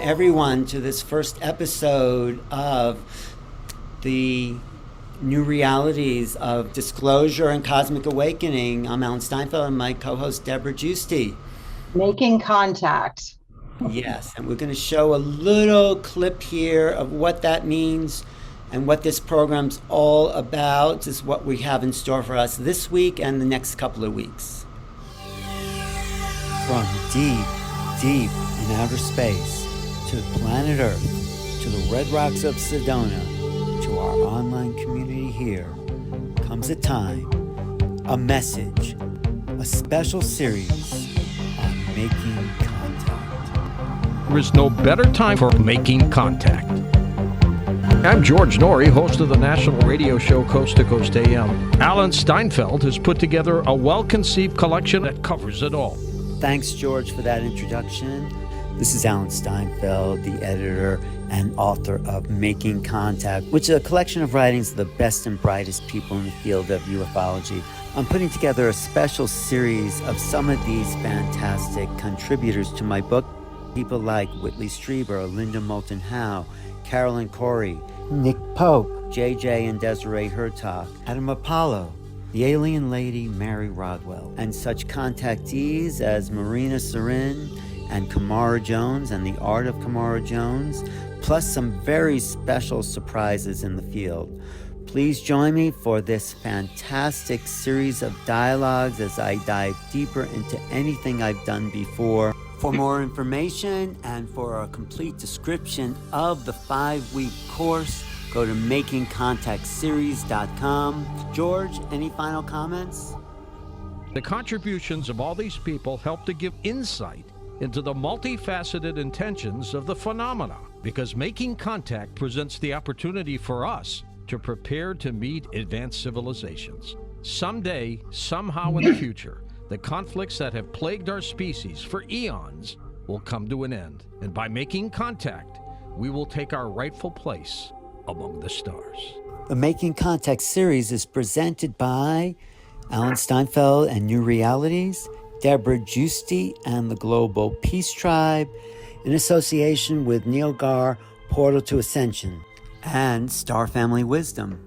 everyone to this first episode of the New Realities of Disclosure and Cosmic Awakening. I'm Alan Steinfeld and my co-host Deborah Giusti. Making contact. Yes, and we're going to show a little clip here of what that means and what this program's all about. This is what we have in store for us this week and the next couple of weeks. From deep, deep in outer space to the planet Earth, to the red rocks of Sedona, to our online community here, comes a time, a message, a special series on making contact. There is no better time for making contact. I'm George Noory, host of the national radio show Coast to Coast AM. Alan Steinfeld has put together a well-conceived collection that covers it all. Thanks, George, for that introduction. This is Alan Steinfeld, the editor and author of Making Contact, which is a collection of writings of the best and brightest people in the field of ufology. I'm putting together a special series of some of these fantastic contributors to my book. People like Whitley Strieber, Linda Moulton Howe, Carolyn Cory, Nick Pope, JJ and Desiree Hurtak, Adam Apollo, the alien lady Mary Rodwell, and such contactees as Marina, Seren, and Kamora Jones and the art of Kamora Jones, plus some very special surprises in the field. Please join me for this fantastic series of dialogues as I dive deeper into anything I've done before. For more information and for a complete description of the 5-week course, go to makingcontactseries.com. George, any final comments? The contributions of all these people help to give insight into the multifaceted intentions of the phenomena, because making contact presents the opportunity for us to prepare to meet advanced civilizations. Someday, somehow in the future, the conflicts that have plagued our species for eons will come to an end. And by making contact, we will take our rightful place among the stars. The Making Contact series is presented by Alan Steinfeld and New Realities, Deborah Giusti and the Global Peace Tribe, in association with Neil Gar, Portal to Ascension, and Star Family Wisdom.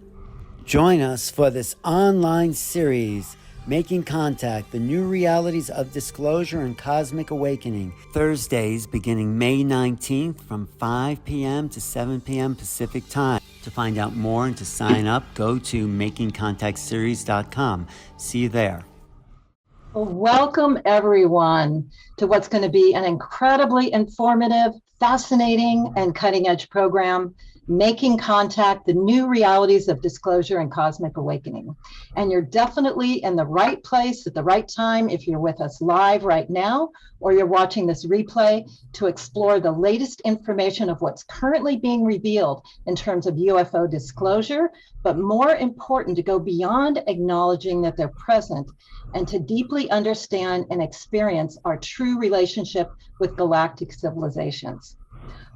Join us for this online series, Making Contact, the New Realities of Disclosure and Cosmic Awakening, Thursdays beginning May 19th from 5 p.m. to 7 p.m. Pacific Time. To find out more and to sign up, go to makingcontactseries.com. See you there. Well, welcome everyone to what's going to be an incredibly informative, fascinating, and cutting-edge program, Making Contact, the New Realities of Disclosure and Cosmic Awakening. And you're definitely in the right place at the right time if you're with us live right now, or you're watching this replay to explore the latest information of what's currently being revealed in terms of UFO disclosure, but more important, to go beyond acknowledging that they're present and to deeply understand and experience our true relationship with galactic civilizations.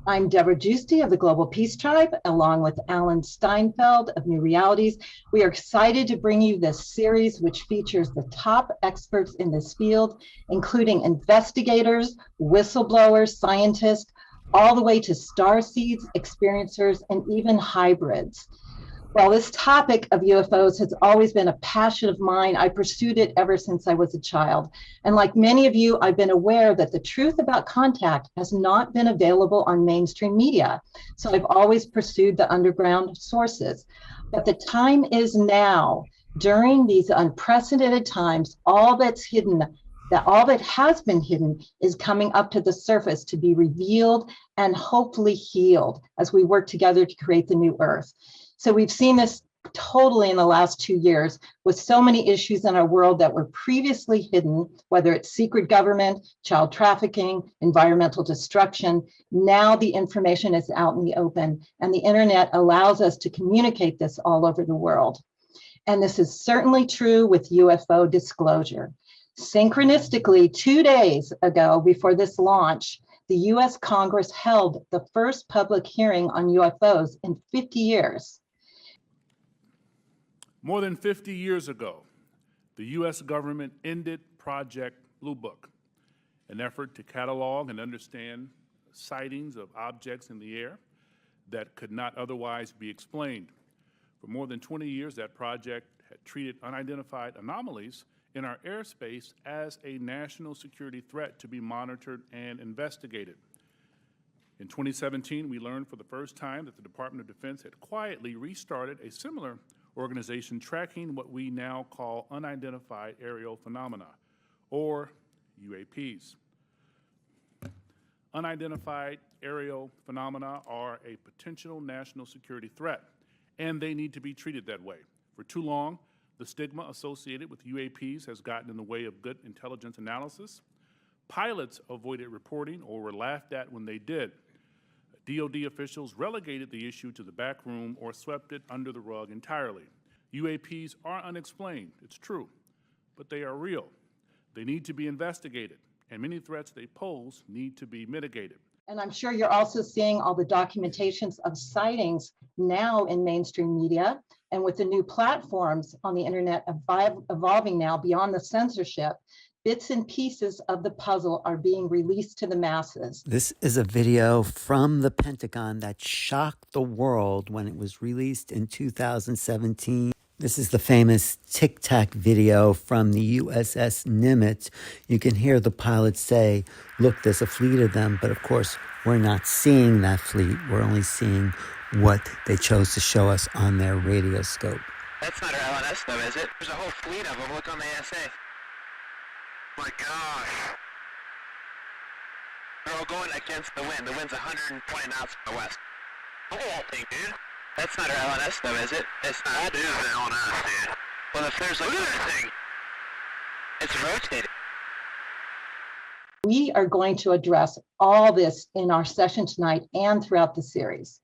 I'm Deborah Giusti of the Global Peace Tribe, along with Alan Steinfeld of New Realities. We are excited to bring you this series, which features the top experts in this field, including investigators, whistleblowers, scientists, all the way to starseeds, experiencers, and even hybrids. Well, this topic of UFOs has always been a passion of mine. I pursued it ever since I was a child. And like many of you, I've been aware that the truth about contact has not been available on mainstream media. So I've always pursued the underground sources. But the time is now. During these unprecedented times, all that has been hidden is coming up to the surface to be revealed and hopefully healed as we work together to create the new Earth. So we've seen this totally in the last 2 years with so many issues in our world that were previously hidden, whether it's secret government, child trafficking, environmental destruction. Now the information is out in the open, and the internet allows us to communicate this all over the world. And this is certainly true with UFO disclosure. Synchronistically, 2 days ago before this launch, the US Congress held the first public hearing on UFOs in 50 years. More than 50 years ago, the U.S. government ended Project Blue Book, an effort to catalog and understand sightings of objects in the air that could not otherwise be explained. For more than 20 years, that project had treated unidentified anomalies in our airspace as a national security threat to be monitored and investigated. In 2017, we learned for the first time that the Department of Defense had quietly restarted a similar organization tracking what we now call unidentified aerial phenomena, or UAPs. Unidentified aerial phenomena are a potential national security threat, and they need to be treated that way. For too long, the stigma associated with UAPs has gotten in the way of good intelligence analysis. Pilots avoided reporting or were laughed at when they did. DoD officials relegated the issue to the back room or swept it under the rug entirely. UAPs are unexplained, it's true, but they are real. They need to be investigated, and many threats they pose need to be mitigated. And I'm sure you're also seeing all the documentations of sightings now in mainstream media, and with the new platforms on the internet evolving now beyond the censorship, bits and pieces of the puzzle are being released to the masses. This is a video from the Pentagon that shocked the world when it was released in 2017. This is the famous Tic Tac video from the USS Nimitz. You can hear the pilot say, look, there's a fleet of them, but of course, we're not seeing that fleet. We're only seeing what they chose to show us on their radio scope. That's not our LNS though, is it? There's a whole fleet of them. Look on the ASA. My gosh. They're all going against the wind. The wind's 120 knots from the west. Look at that thing, dude. That's not our LNS though, is it? It's not. That is the LNS, dude. Well, if there's like... Look at that thing. It's rotating. We are going to address all this in our session tonight and throughout the series.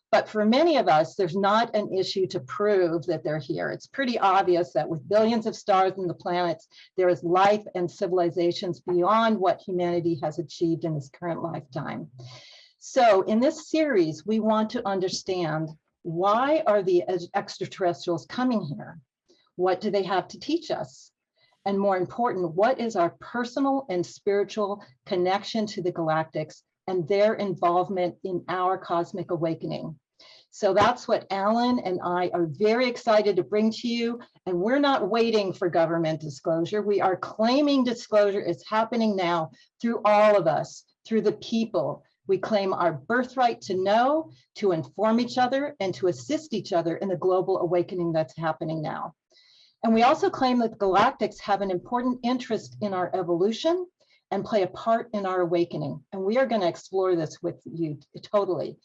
But for many of us, there's not an issue to prove that they're here. It's pretty obvious that with billions of stars in the planets, there is life and civilizations beyond what humanity has achieved in this current lifetime. So in this series, we want to understand, why are the extraterrestrials coming here? What do they have to teach us? And more important, what is our personal and spiritual connection to the galactics and their involvement in our cosmic awakening? So that's what Alan and I are very excited to bring to you. And we're not waiting for government disclosure. We are claiming disclosure is happening now through all of us, through the people. We claim our birthright to know, to inform each other, and to assist each other in the global awakening that's happening now. And we also claim that the galactics have an important interest in our evolution and play a part in our awakening. And we are going to explore this with you totally.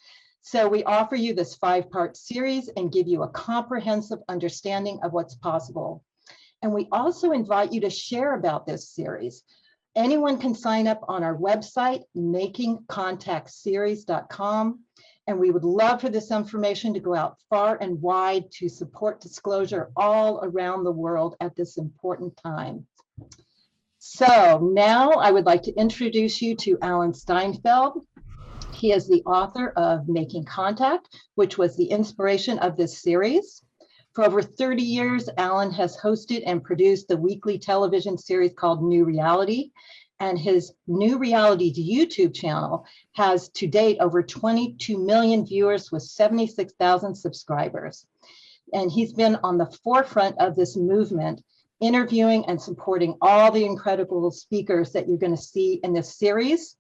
So we offer you this 5-part series and give you a comprehensive understanding of what's possible. And we also invite you to share about this series. Anyone can sign up on our website, makingcontactseries.com. And we would love for this information to go out far and wide to support disclosure all around the world at this important time. So now I would like to introduce you to Alan Steinfeld. He is the author of Making Contact, which was the inspiration of this series. For over 30 years, Alan has hosted and produced the weekly television series called New Reality. And his New Reality's YouTube channel has to date over 22 million viewers with 76,000 subscribers. And he's been on the forefront of this movement, interviewing and supporting all the incredible speakers that you're going to see in this series.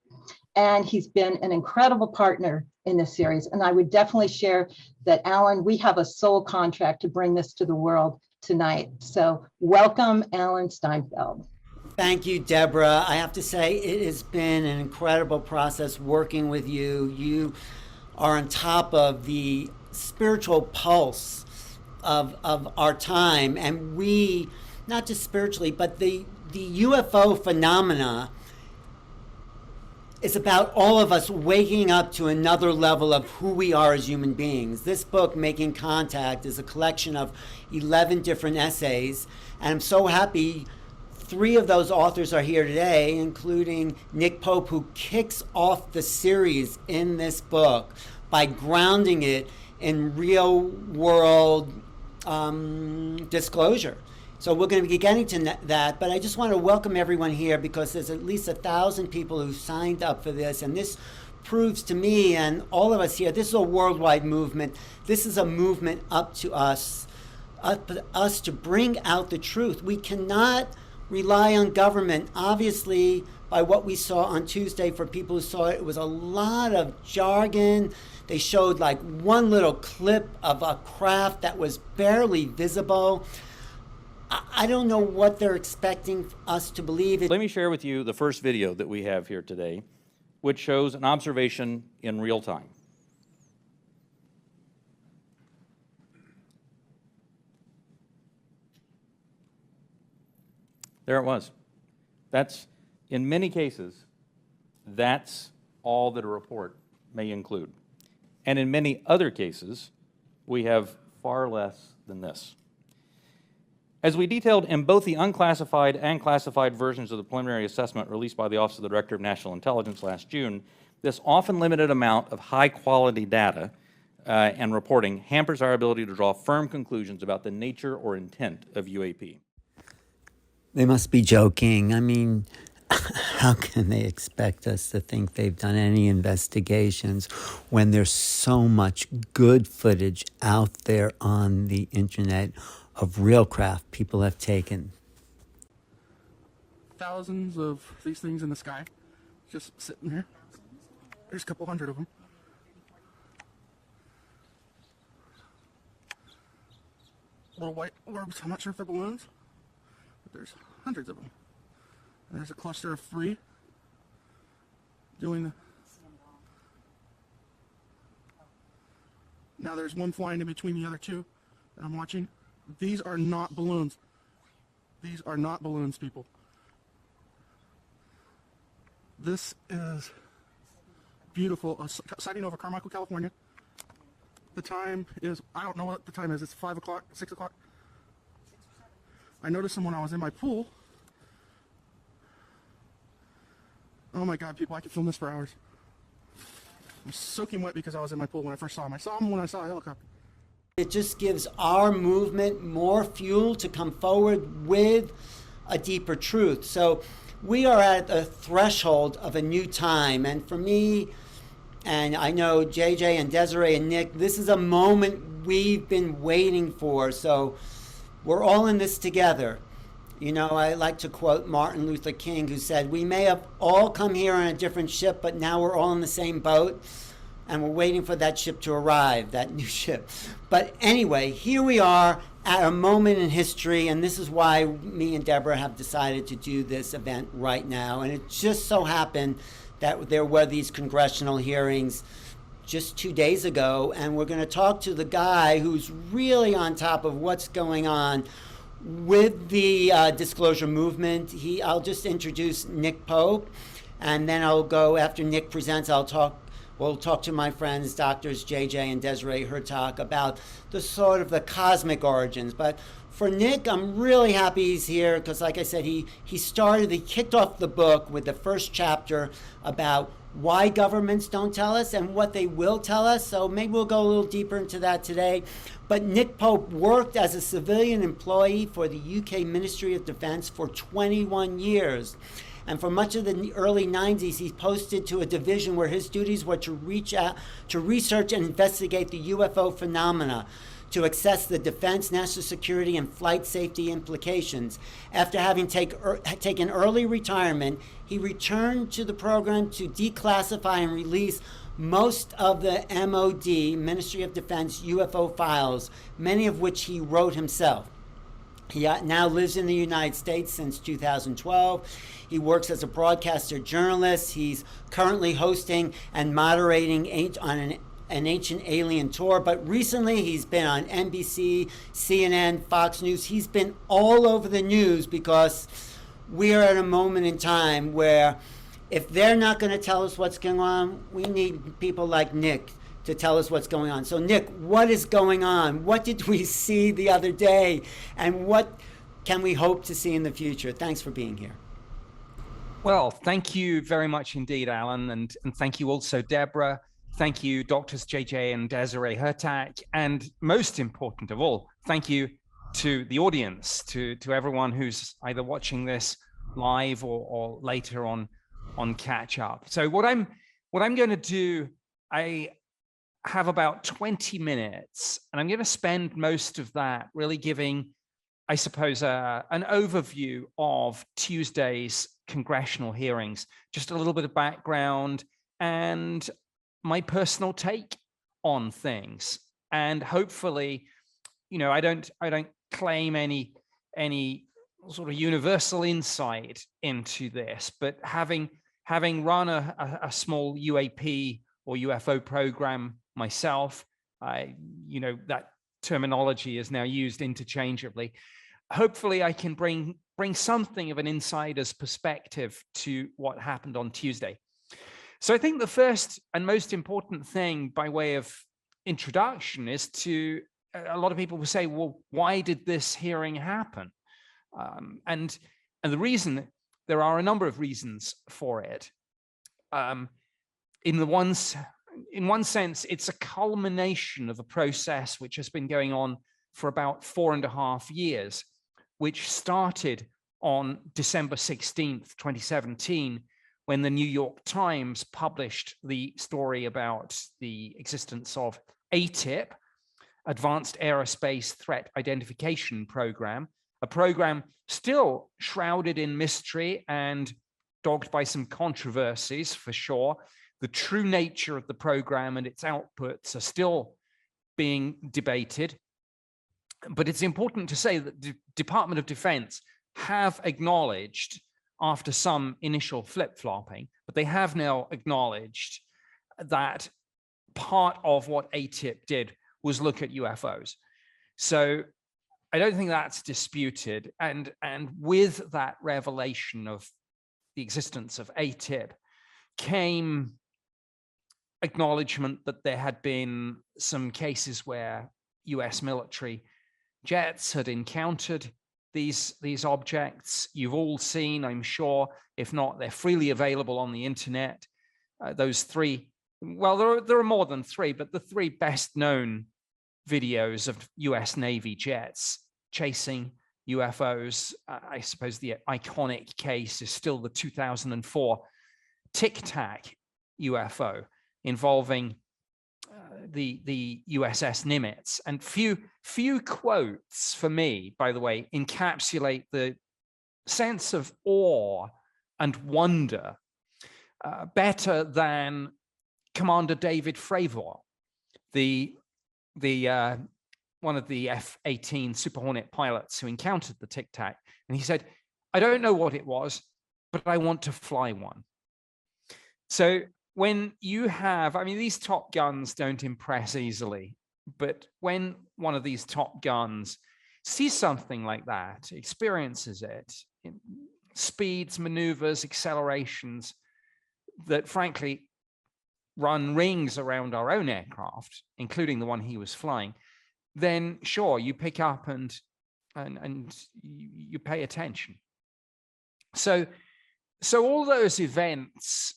And he's been an incredible partner in this series. And I would definitely share that, Alan, we have a soul contract to bring this to the world tonight. So welcome, Alan Steinfeld. Thank you, Deborah. I have to say, it has been an incredible process working with you. You are on top of the spiritual pulse of our time. And we, not just spiritually, but the UFO phenomena is about all of us waking up to another level of who we are as human beings. This book, Making Contact, is a collection of 11 different essays. And I'm so happy 3 of those authors are here today, including Nick Pope, who kicks off the series in this book by grounding it in real world disclosure. So we're going to be getting to that, but I just want to welcome everyone here because there's at least 1,000 people who signed up for this, and this proves to me and all of us here, this is a worldwide movement. This is a movement up to us to bring out the truth. We cannot rely on government. Obviously, by what we saw on Tuesday, for people who saw it, it was a lot of jargon. They showed like one little clip of a craft that was barely visible. I don't know what they're expecting us to believe. Let me share with you the first video that we have here today, which shows an observation in real time. There it was. That's, in many cases, that's all that a report may include. And in many other cases, we have far less than this. As we detailed in both the unclassified and classified versions of the preliminary assessment released by the Office of the Director of National Intelligence last June, this often limited amount of high-quality data and reporting hampers our ability to draw firm conclusions about the nature or intent of UAP. They must be joking. I mean, how can they expect us to think they've done any investigations when there's so much good footage out there on the internet of real craft people have taken? Thousands of these things in the sky just sitting here. There's a couple hundred of them. Little white orbs. I'm not sure if they're balloons, but there's hundreds of them. And there's a cluster of 3 doing the... Now there's one flying in between the other 2 that I'm watching. These are not balloons. These are not balloons, people. This is beautiful. A sighting over Carmichael, California. The time is, I don't know what the time is. It's 5 o'clock, 6 o'clock. I noticed them when I was in my pool. Oh my God, people, I could film this for hours. I'm soaking wet because I was in my pool when I first saw them. I saw them when I saw a helicopter. It just gives our movement more fuel to come forward with a deeper truth. So we are at a threshold of a new time. And for me, and I know JJ and Desiree and Nick, this is a moment we've been waiting for. So we're all in this together. You know, I like to quote Martin Luther King, who said, we may have all come here on a different ship, but now we're all in the same boat. And we're waiting for that ship to arrive, that new ship. But anyway, here we are at a moment in history, and this is why me and Deborah have decided to do this event right now. And it just so happened that there were these congressional hearings just 2 days ago, and we're going to talk to the guy who's really on top of what's going on with the disclosure movement. I'll just introduce Nick Pope, and then I'll go, after Nick presents, we'll talk to my friends, Doctors JJ and Desiree Hurtak, about the sort of the cosmic origins. But for Nick, I'm really happy he's here because, like I said, he kicked off the book with the first chapter about why governments don't tell us and what they will tell us. So maybe we'll go a little deeper into that today. But Nick Pope worked as a civilian employee for the UK Ministry of Defence for 21 years. And for much of the early 90s, he posted to a division where his duties were to research and investigate the UFO phenomena, to assess the defense, national security, and flight safety implications. After having taken early retirement, he returned to the program to declassify and release most of the MOD, Ministry of Defense, UFO files, many of which he wrote himself. He now lives in the United States since 2012. He works as a broadcaster journalist. He's currently hosting and moderating on an Ancient Alien tour. But recently, he's been on NBC, CNN, Fox News. He's been all over the news because we are at a moment in time where if they're not going to tell us what's going on, we need people like Nick to tell us what's going on. So Nick, what is going on? What did we see the other day? And what can we hope to see in the future? Thanks for being here. Well, thank you very much indeed, Alan. And thank you also, Deborah. Thank you, Doctors JJ and Desiree Hurtak. And most important of all, thank you to the audience, to everyone who's either watching this live or later on catch up. So what I'm What I'm going to do, I have about 20 minutes, and I'm going to spend most of that really giving, I suppose, an overview of Tuesday's congressional hearings, just a little bit of background and my personal take on things. And hopefully, you know, I don't claim any sort of universal insight into this, but having run a small UAP or UFO program myself, you know, that terminology is now used interchangeably. Hopefully I can bring something of an insider's perspective to what happened on Tuesday. So I think the first and most important thing by way of introduction is to, a lot of people will say, well, why did this hearing happen? And the reason, there are a number of reasons for it. In one sense, it's a culmination of a process which has been going on for about 4.5 years, which started on December 16th, 2017, when the New York Times published the story about the existence of ATIP, Advanced Aerospace Threat Identification Program, a program still shrouded in mystery and dogged by some controversies for sure. The true nature of the program and its outputs are still being debated. But it's important to say that the Department of Defense have acknowledged, after some initial flip-flopping, but they have now acknowledged that part of what ATIP did was look at UFOs. So I don't think that's disputed. And with that revelation of the existence of ATIP came acknowledgement that there had been some cases where US military jets had encountered these objects. You've all seen, I'm sure, if not, they're freely available on the internet. Those three, well, there are more than three, but the three best known videos of US Navy jets chasing UFOs. I suppose the iconic case is still the 2004 Tic Tac UFO involving the USS Nimitz. And few quotes for me, by the way, encapsulate the sense of awe and wonder better than Commander David Fravor, the one of the F-18 Super Hornet pilots who encountered the Tic Tac. And he said, I don't know what it was, but I want to fly one. So when you have, I mean, these Top Guns don't impress easily, but when one of these Top Guns sees something like that, experiences it, speeds, maneuvers, accelerations that frankly run rings around our own aircraft, including the one he was flying, then sure, you pick up and you pay attention. So all those events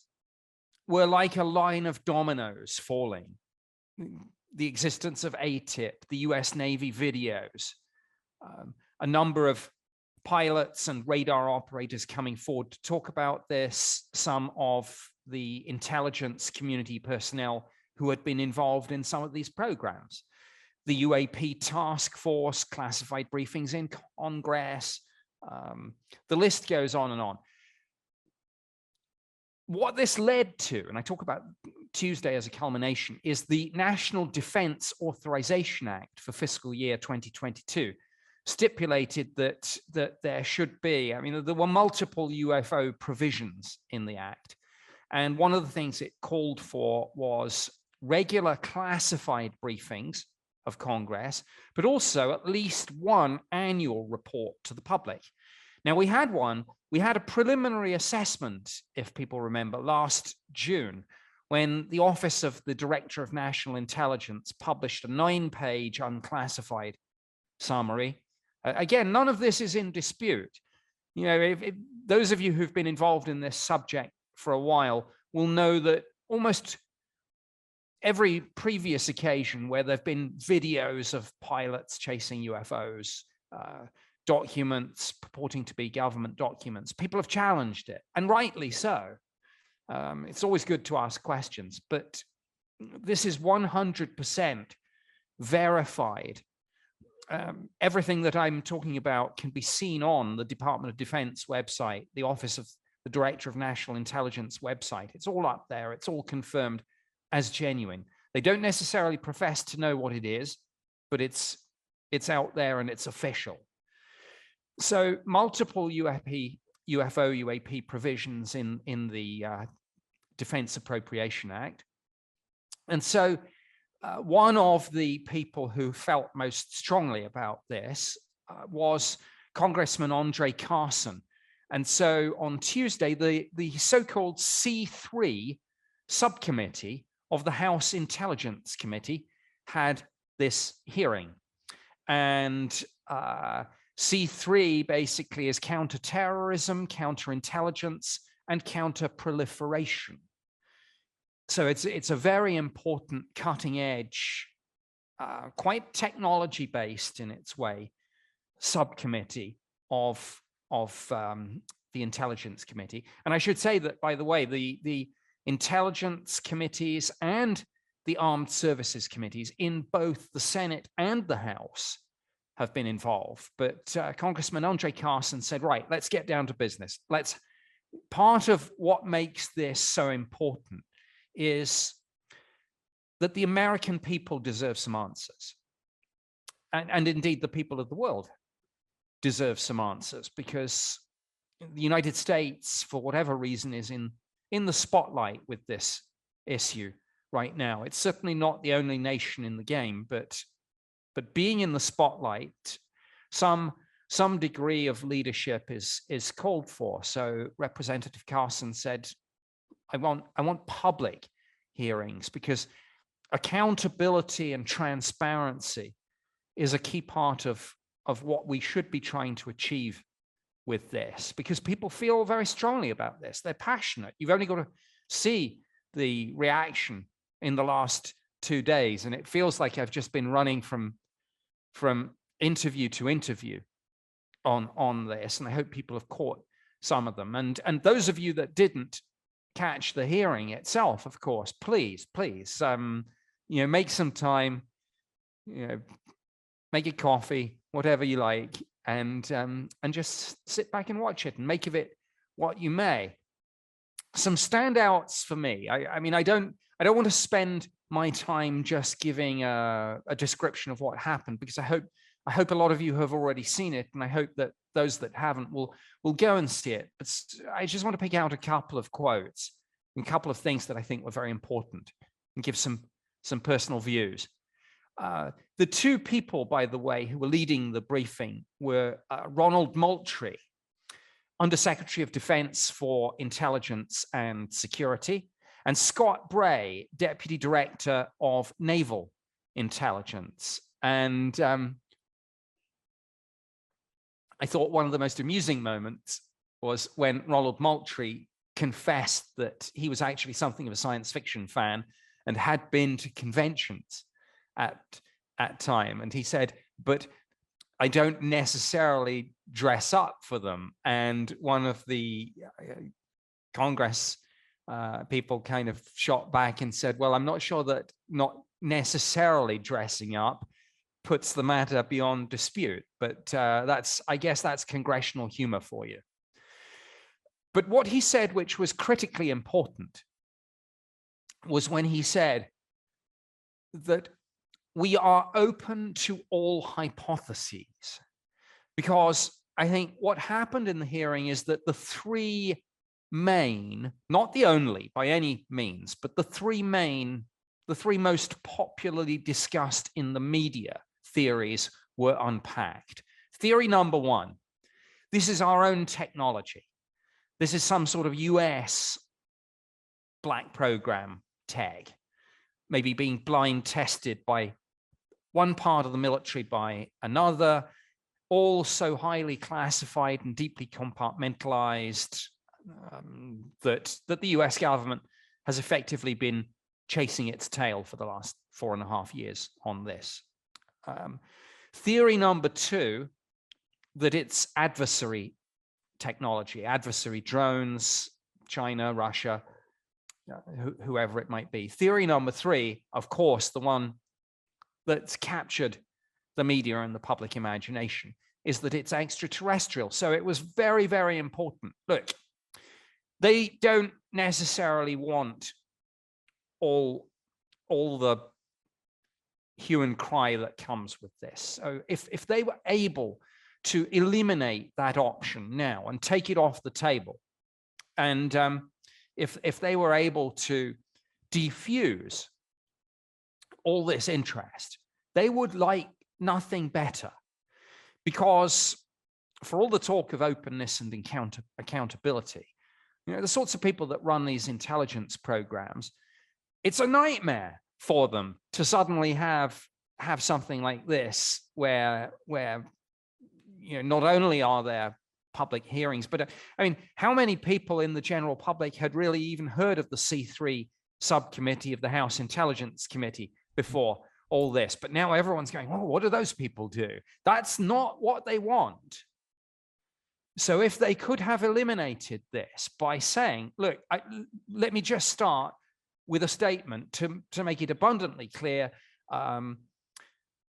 were like a line of dominoes falling. The existence of ATIP, the US Navy videos, a number of pilots and radar operators coming forward to talk about this, some of the intelligence community personnel who had been involved in some of these programs, the UAP task force, classified briefings in Congress, the list goes on and on. What this led to, and I talk about Tuesday as a culmination, is the National Defense Authorization Act for fiscal year 2022 stipulated that there should be, I mean, there were multiple UFO provisions in the act. And one of the things it called for was regular classified briefings of Congress, but also at least one annual report to the public. Now, we had a preliminary assessment, if people remember, last June, when the Office of the Director of National Intelligence published a 9-page unclassified summary. Again, none of this is in dispute. You know, if those of you who've been involved in this subject for a while will know that almost every previous occasion where there've been videos of pilots chasing UFOs, documents purporting to be government documents, people have challenged it, and rightly so. It's always good to ask questions, but this is 100% verified. Everything that I'm talking about can be seen on the Department of Defense website, the Office of the Director of National Intelligence website. It's all up there. It's all confirmed as genuine. They don't necessarily profess to know what it is, but it's out there and it's official. So multiple UFO, UAP provisions in the Defense Appropriation Act. And so one of the people who felt most strongly about this was Congressman Andre Carson. And so on Tuesday, the so-called C3 subcommittee of the House Intelligence Committee had this hearing. And C3 basically is counterterrorism, counterintelligence, and counterproliferation. So it's a very important cutting edge, quite technology based in its way, subcommittee of the Intelligence Committee. And I should say that, by the way, the Intelligence Committees and the Armed Services Committees in both the Senate and the House have been involved. But Congressman Andre Carson said, right, let's get down to business. Part of what makes this so important is that the American people deserve some answers. And indeed, the people of the world deserve some answers, because the United States, for whatever reason, is in the spotlight with this issue right now. It's certainly not the only nation in the game, but being in the spotlight, some degree of leadership is called for. So Representative Carson said, I want public hearings, because accountability and transparency is a key part of what we should be trying to achieve with this, because people feel very strongly about this. They're passionate. You've only got to see the reaction in the last 2 days, and it feels like I've just been running from interview to interview on this, and I hope people have caught some of them. And those of you that didn't catch the hearing itself, of course, please, make some time, make a coffee, whatever you like, and just sit back and watch it and make of it what you may. Some standouts for me. I mean, I don't want to spend my time just giving a description of what happened, because I hope a lot of you have already seen it, and I hope that those that haven't will go and see it. But I just want to pick out a couple of quotes and a couple of things that I think were very important, and give some personal views. The two people, by the way, who were leading the briefing were Ronald Moultrie, Undersecretary of Defense for Intelligence and Security, and Scott Bray, Deputy Director of Naval Intelligence. And I thought one of the most amusing moments was when Ronald Moultrie confessed that he was actually something of a science fiction fan and had been to conventions at time. And he said, but I don't necessarily dress up for them. And one of the Congress people kind of shot back and said, well, I'm not sure that not necessarily dressing up puts the matter beyond dispute, but I guess that's congressional humor for you. But what he said, which was critically important, was when he said that we are open to all hypotheses, because I think what happened in the hearing is that the three main, not the only by any means, but the three most popularly discussed in the media theories were unpacked. Theory number one, this is our own technology. This is some sort of US black program tag, maybe being blind tested by one part of the military by another, all so highly classified and deeply compartmentalized that the US government has effectively been chasing its tail for the last 4.5 years on this. Theory number two, that it's adversary technology, adversary drones, China, Russia, whoever it might be. Theory number 3, of course, the one that's captured the media and the public imagination, is that it's extraterrestrial. So it was very, very important. Look, they don't necessarily want all the hue and cry that comes with this. So if they were able to eliminate that option now and take it off the table, and if they were able to defuse all this interest, they would like nothing better. Because for all the talk of openness and accountability, the sorts of people that run these intelligence programs, it's a nightmare for them to suddenly have something like this where not only are there public hearings, but I mean, how many people in the general public had really even heard of the C3 subcommittee of the House Intelligence Committee before all this? But now everyone's going, oh, what do those people do? That's not what they want. So if they could have eliminated this by saying, look, let me just start with a statement to make it abundantly clear,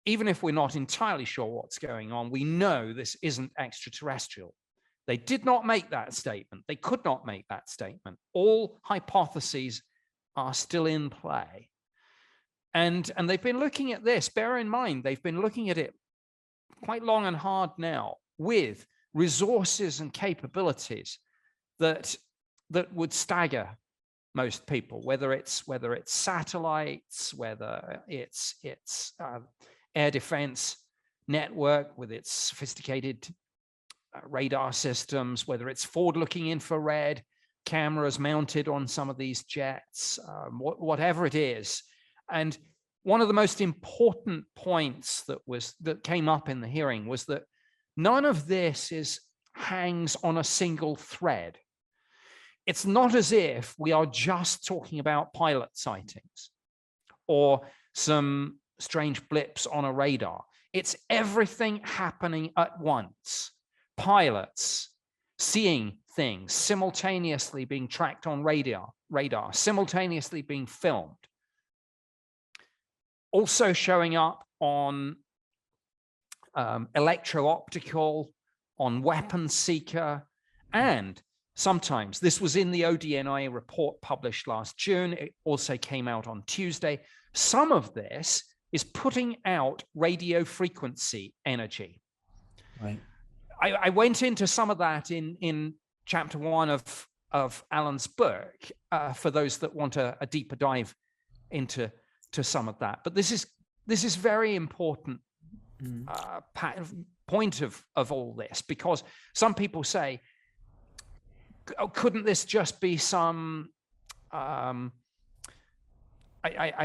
even if we're not entirely sure what's going on, we know this isn't extraterrestrial. They did not make that statement. They could not make that statement. All hypotheses are still in play. And they've been looking at this. Bear in mind, they've been looking at it quite long and hard now with resources and capabilities that would stagger most people, whether it's satellites, whether it's air defense network with its sophisticated radar systems, whether it's forward-looking infrared cameras mounted on some of these jets, whatever it is. And one of the most important points that came up in the hearing was that none of this hangs on a single thread. It's not as if we are just talking about pilot sightings or some strange blips on a radar. It's everything happening at once. Pilots seeing things simultaneously being tracked on radar, simultaneously being filmed. Also showing up on electro-optical, on weapon seeker, and sometimes, this was in the ODNI report published last June, it also came out on Tuesday, some of this is putting out radio frequency energy. Right. I went into some of that in chapter 1 of Alan's book, for those that want a deeper dive into some of that. But this is very important point of all this, because some people say, oh, couldn't this just be some I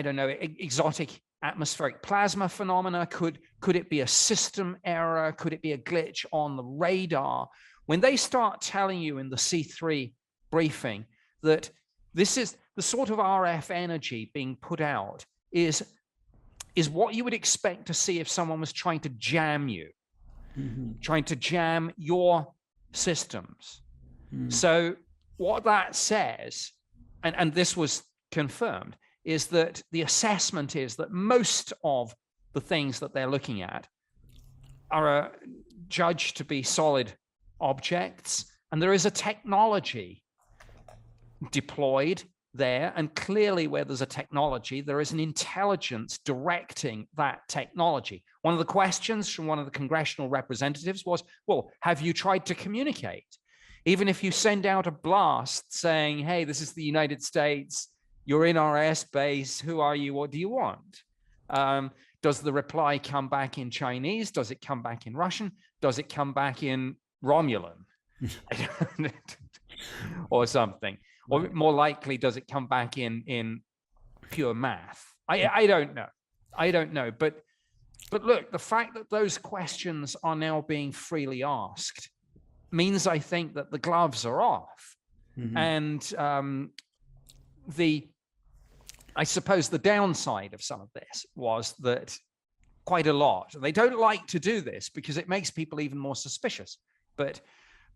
don't know, exotic atmospheric plasma phenomena? Could it be a system error? Could it be a glitch on the radar? When they start telling you in the C3 briefing that this is the sort of RF energy being put out is what you would expect to see if someone was trying to jam you, trying to jam your systems. So what that says, and this was confirmed, is that the assessment is that most of the things that they're looking at are judged to be solid objects, and there is a technology deployed there, and clearly where there's a technology, there is an intelligence directing that technology. One of the questions from one of the congressional representatives was, well, have you tried to communicate? Even if you send out a blast saying, hey, this is the United States, you're in our airspace, who are you, what do you want? Does the reply come back in Chinese? Does it come back in Russian? Does it come back in Romulan? Or something? Or more likely, does it come back in pure math? I don't know. I don't know. But look, the fact that those questions are now being freely asked means, I think, that the gloves are off. And I suppose the downside of some of this was that quite a lot, they don't like to do this because it makes people even more suspicious, but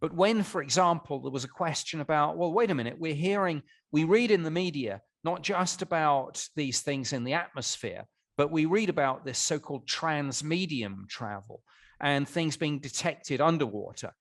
But when, for example, there was a question about, well, wait a minute, we read in the media, not just about these things in the atmosphere, but we read about this so-called transmedium travel and things being detected underwater.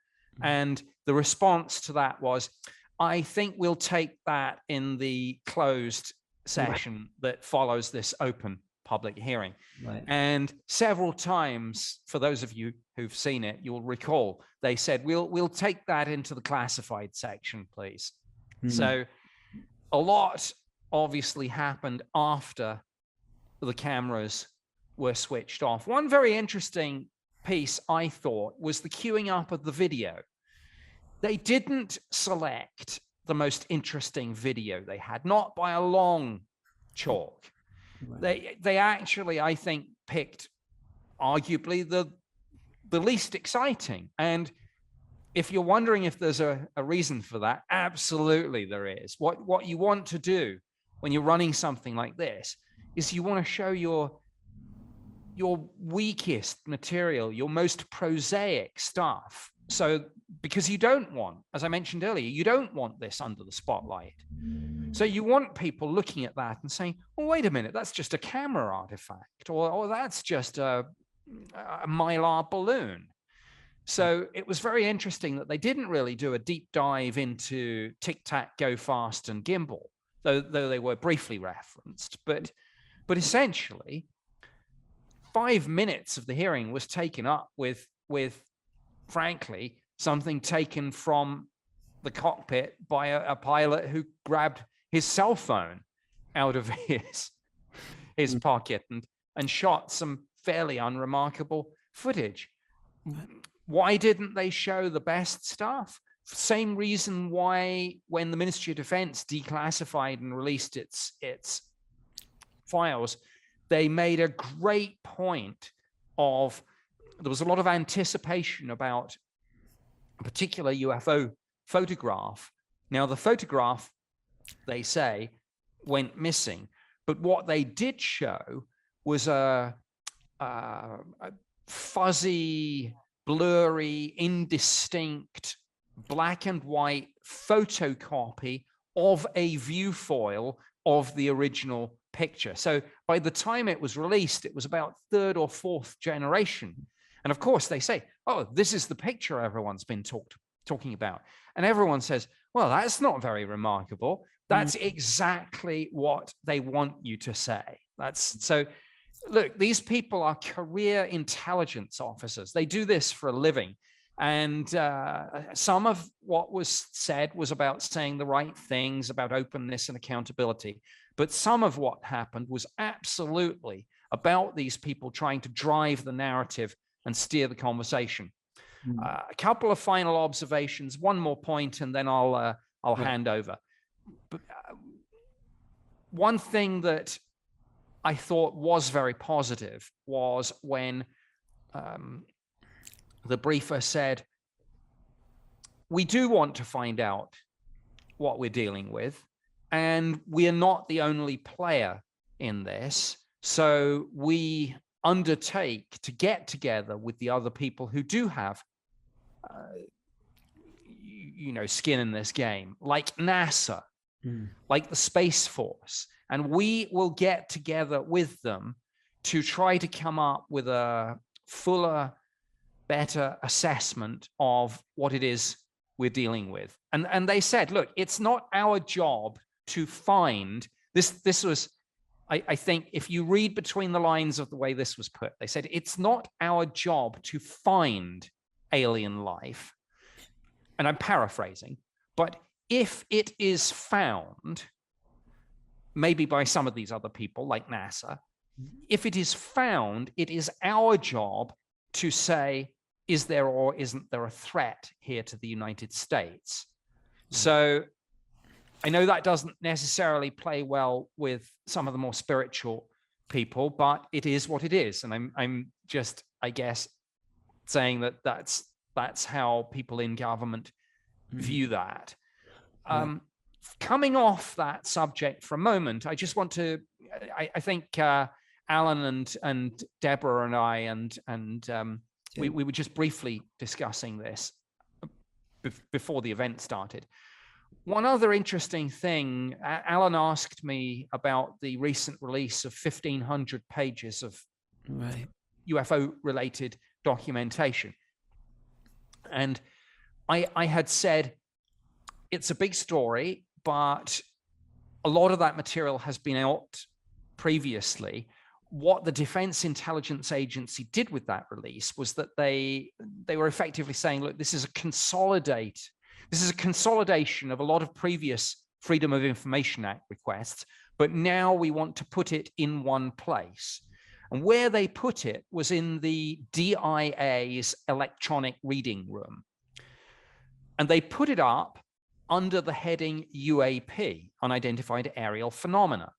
And the response to that was, I think we'll take that in the closed session that follows this open public hearing. Right. And several times, for those of you who've seen it, you'll recall they said, we'll take that into the classified section, please. So a lot obviously happened after the cameras were switched off. One very interesting piece, I thought, was the queuing up of the video. They didn't select the most interesting video they had, not by a long chalk. Right. They actually, I think, picked arguably the least exciting. And if you're wondering if there's a reason for that, absolutely there is. What you want to do when you're running something like this is you want to show your weakest material, your most prosaic stuff. So, because you don't want, as I mentioned earlier, you don't want this under the spotlight. So you want people looking at that and saying, well, wait a minute, that's just a camera artifact, or that's just a mylar balloon. So it was very interesting that they didn't really do a deep dive into Tic Tac, Go Fast, and Gimbal, though they were briefly referenced. But essentially, 5 minutes of the hearing was taken up with frankly, something taken from the cockpit by a pilot who grabbed his cell phone out of his pocket and shot some fairly unremarkable footage. Why didn't they show the best stuff? Same reason why when the Ministry of Defense declassified and released its files, they made a great point of, there was a lot of anticipation about a particular UFO photograph. Now, the photograph, they say, went missing, but what they did show was a fuzzy, blurry, indistinct, black and white photocopy of a viewfoil of the original picture. So by the time it was released, it was about third or fourth generation. And of course, they say, oh, this is the picture everyone's been talking about. And everyone says, well, that's not very remarkable. That's exactly what they want you to say. So, look, these people are career intelligence officers. They do this for a living. And some of what was said was about saying the right things, about openness and accountability. But some of what happened was absolutely about these people trying to drive the narrative and steer the conversation. A couple of final observations, one more point, and then I'll hand over. But one thing that I thought was very positive was when the briefer said, we do want to find out what we're dealing with, and we are not the only player in this. So we undertake to get together with the other people who do have, skin in this game, like NASA, like the Space Force, and we will get together with them to try to come up with a fuller, better assessment of what it is we're dealing with. And they said, look, it's not our job to find this. This was, I think, if you read between the lines of the way this was put, they said, it's not our job to find alien life. And I'm paraphrasing, but if it is found, maybe by some of these other people like NASA, if it is found, it is our job to say, is there or isn't there a threat here to the United States? So I know that doesn't necessarily play well with some of the more spiritual people, but it is what it is. And I'm just, I guess, saying that that's how people in government view that. Coming off that subject for a moment, I just want to, I think Alan and Deborah and I, and we were just briefly discussing this. before the event started. One other interesting thing, Alan asked me about the recent release of 1,500 pages of UFO-related documentation. And I had said, it's a big story, but a lot of that material has been out previously. What the Defense Intelligence Agency did with that release was that they were effectively saying, look, this is a consolidation of a lot of previous Freedom of Information Act requests, but now we want to put it in one place. And where they put it was in the DIA's electronic reading room. And they put it up under the heading UAP, Unidentified Aerial Phenomena.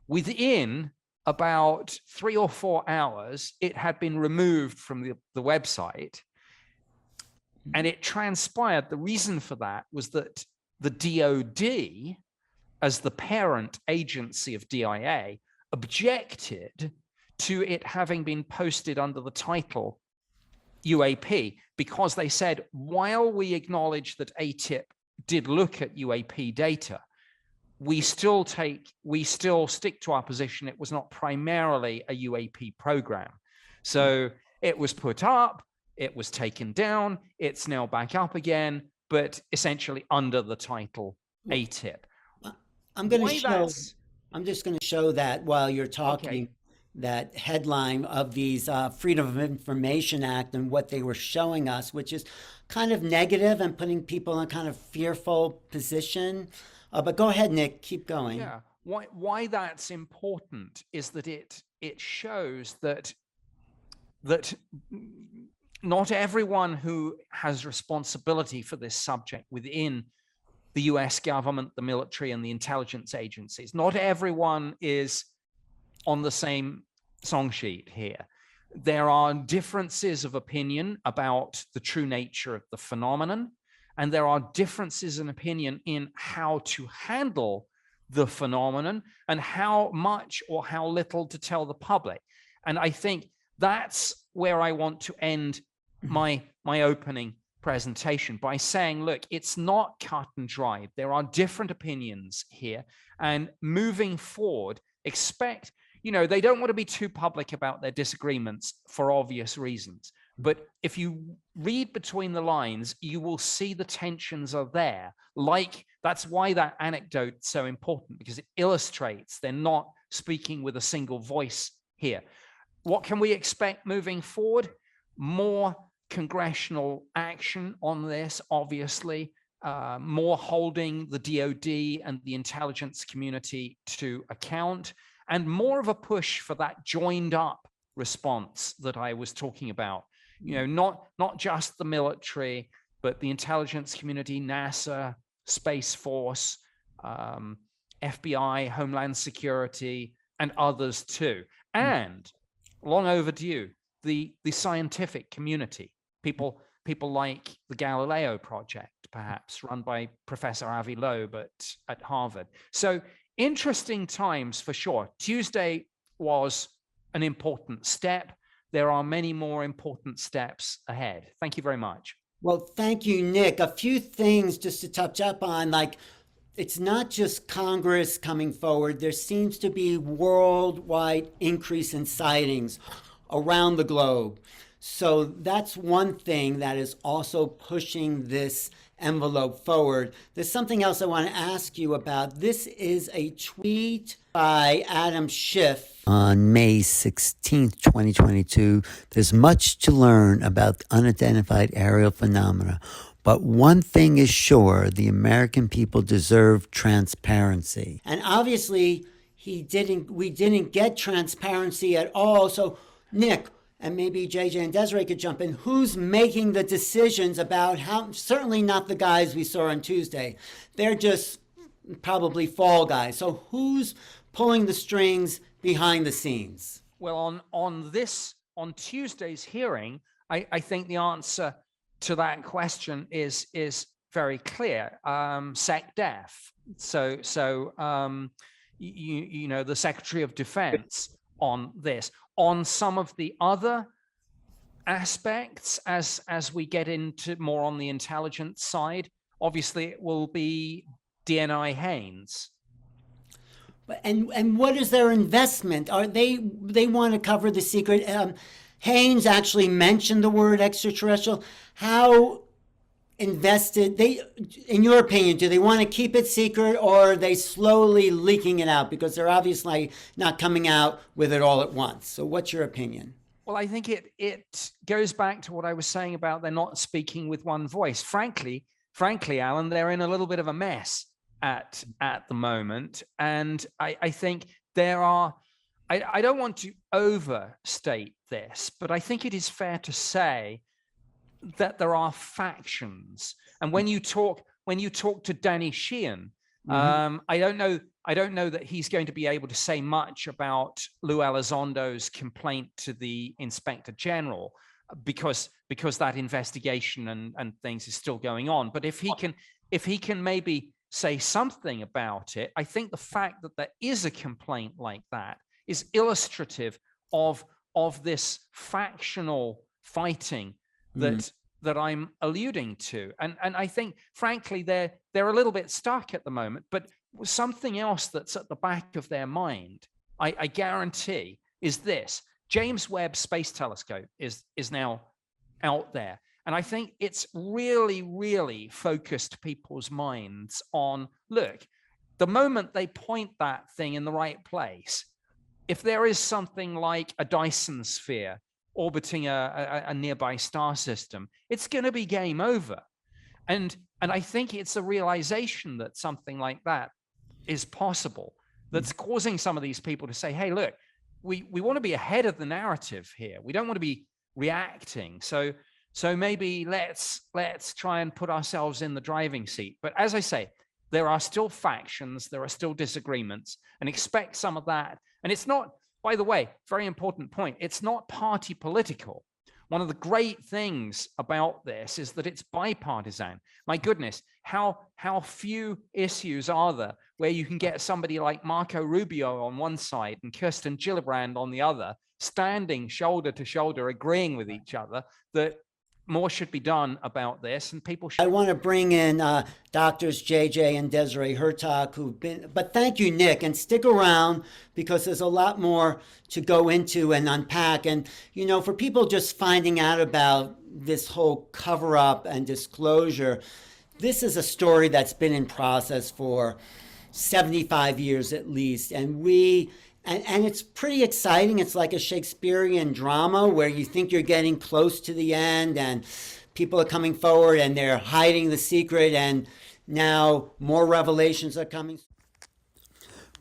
Within about 3 or 4 hours, it had been removed from the website. And it transpired, the reason for that was that the DOD, as the parent agency of DIA, objected to it having been posted under the title UAP, because they said, while we acknowledge that ATIP did look at UAP data, we still stick to our position. It was not primarily a UAP program. So it was put up, it was taken down, it's now back up again, but essentially under the title ATIP. I'm just going to show that while you're talking, that headline of these Freedom of Information Act and what they were showing us, which is kind of negative and putting people in a kind of fearful position. But go ahead, Nick, keep going. Yeah, why that's important is that it shows that not everyone who has responsibility for this subject within the US government, the military, and the intelligence agencies, not everyone is on the same song sheet here. There are differences of opinion about the true nature of the phenomenon, and there are differences in opinion in how to handle the phenomenon and how much or how little to tell the public. And I think that's where I want to end my opening presentation, by saying, look, it's not cut and dried. There are different opinions here, and moving forward, expect, they don't want to be too public about their disagreements for obvious reasons. But if you read between the lines, you will see the tensions are there. That's why that anecdote is so important, because it illustrates they're not speaking with a single voice here. What can we expect moving forward? More congressional action on this, obviously, more holding the DOD and the intelligence community to account, and more of a push for that joined up response that I was talking about. Not just the military, but the intelligence community, NASA, Space Force, FBI, Homeland Security, and others too. And long overdue, the scientific community, people like the Galileo Project, perhaps run by Professor Avi Loeb at Harvard. So interesting times for sure. Tuesday was an important step. There are many more important steps ahead. Thank you very much. Well, thank you, Nick. A few things just to touch up on, it's not just Congress coming forward. There seems to be worldwide increase in sightings around the globe. So that's one thing that is also pushing this envelope forward. There's something else I want to ask you about. This is a tweet by Adam Schiff on May 16th, 2022. There's much to learn about unidentified aerial phenomena, but one thing is sure, the American people deserve transparency. And obviously, we didn't get transparency at all. So, Nick, and maybe JJ and Desiree could jump in, who's making the decisions about how, certainly not the guys we saw on Tuesday. They're just probably fall guys. So who's pulling the strings behind the scenes? Well, on Tuesday's hearing, I think the answer to that question is very clear. SecDef. So the Secretary of Defense on this. On some of the other aspects as we get into more on the intelligence side. Obviously, it will be DNI Haynes. And what is their investment? Are they want to cover the secret? Haynes actually mentioned the word extraterrestrial. How invested they, in your opinion, do they want to keep it secret, or are they slowly leaking it out because they're obviously not coming out with it all at once? So what's your opinion? Well, I think it goes back to what I was saying about they're not speaking with one voice. Frankly, Alan, they're in a little bit of a mess at the moment. And I think there are, I don't want to overstate this, but I think it is fair to say that there are factions. And when you talk to Danny Sheehan, I don't know that he's going to be able to say much about Lou Elizondo's complaint to the Inspector General because that investigation and things is still going on. But if he can maybe say something about it, I think the fact that there is a complaint like that is illustrative of this factional fighting that I'm alluding to. And I think, frankly, they're a little bit stuck at the moment, but something else that's at the back of their mind, I guarantee, is this. James Webb Space Telescope is now out there. And I think it's really, really focused people's minds on, look, the moment they point that thing in the right place, if there is something like a Dyson sphere orbiting a nearby star system, it's going to be game over. And I think it's a realization that something like that is possible that's causing some of these people to say, hey, look, we want to be ahead of the narrative here. We don't want to be reacting. So maybe let's try and put ourselves in the driving seat. But as I say, there are still factions, there are still disagreements, and expect some of that. And it's not, by the way, very important point, it's not party political. One of the great things about this is that it's bipartisan. My goodness, how few issues are there where you can get somebody like Marco Rubio on one side and Kirsten Gillibrand on the other, standing shoulder to shoulder, agreeing with each other that more should be done about this, and people should. I want to bring in doctors JJ and Desiree Hurtak, who've been, but thank you, Nick, and stick around because there's a lot more to go into and unpack. And, you know, for people just finding out about this whole cover up and disclosure, this is a story that's been in process for 75 years at least. And it's pretty exciting. It's like a Shakespearean drama where you think you're getting close to the end and people are coming forward and they're hiding the secret, and now more revelations are coming.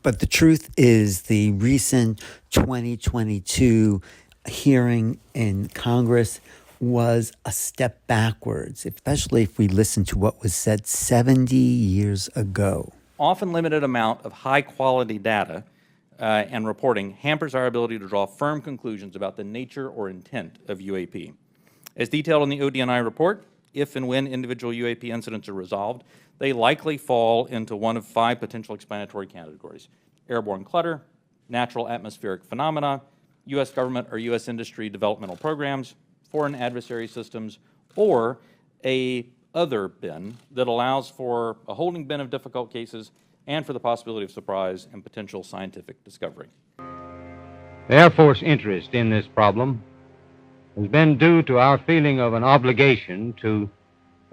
But the truth is, the recent 2022 hearing in Congress was a step backwards, especially if we listen to what was said 70 years ago. Often limited amount of high-quality data and reporting hampers our ability to draw firm conclusions about the nature or intent of UAP. As detailed in the ODNI report, if and when individual UAP incidents are resolved, they likely fall into one of 5 potential explanatory categories: airborne clutter, natural atmospheric phenomena, U.S. government or U.S. industry developmental programs, foreign adversary systems, or a other bin that allows for a holding bin of difficult cases and for the possibility of surprise and potential scientific discovery. The Air Force interest in this problem has been due to our feeling of an obligation to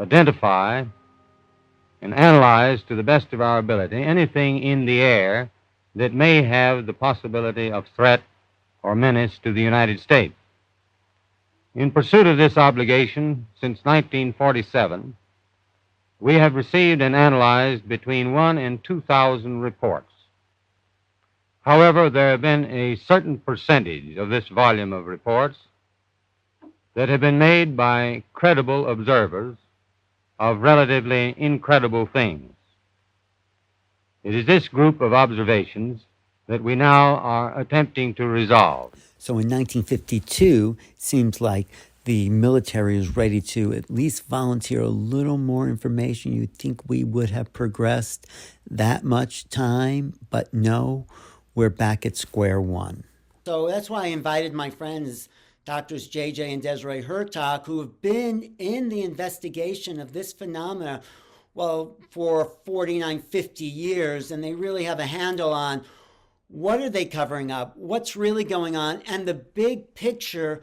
identify and analyze to the best of our ability anything in the air that may have the possibility of threat or menace to the United States. In pursuit of this obligation, since 1947, we have received and analyzed between 1,000 and 2,000 reports. However, there have been a certain percentage of this volume of reports that have been made by credible observers of relatively incredible things. It is this group of observations that we now are attempting to resolve. So in 1952, it seems like the military is ready to at least volunteer a little more information. You'd think we would have progressed that much time, but no, we're back at square one. So that's why I invited my friends Doctors JJ and Desiree Hurtak, who have been in the investigation of this phenomena, well, for 49, 50 years, and they really have a handle on what are they covering up, what's really going on, and the big picture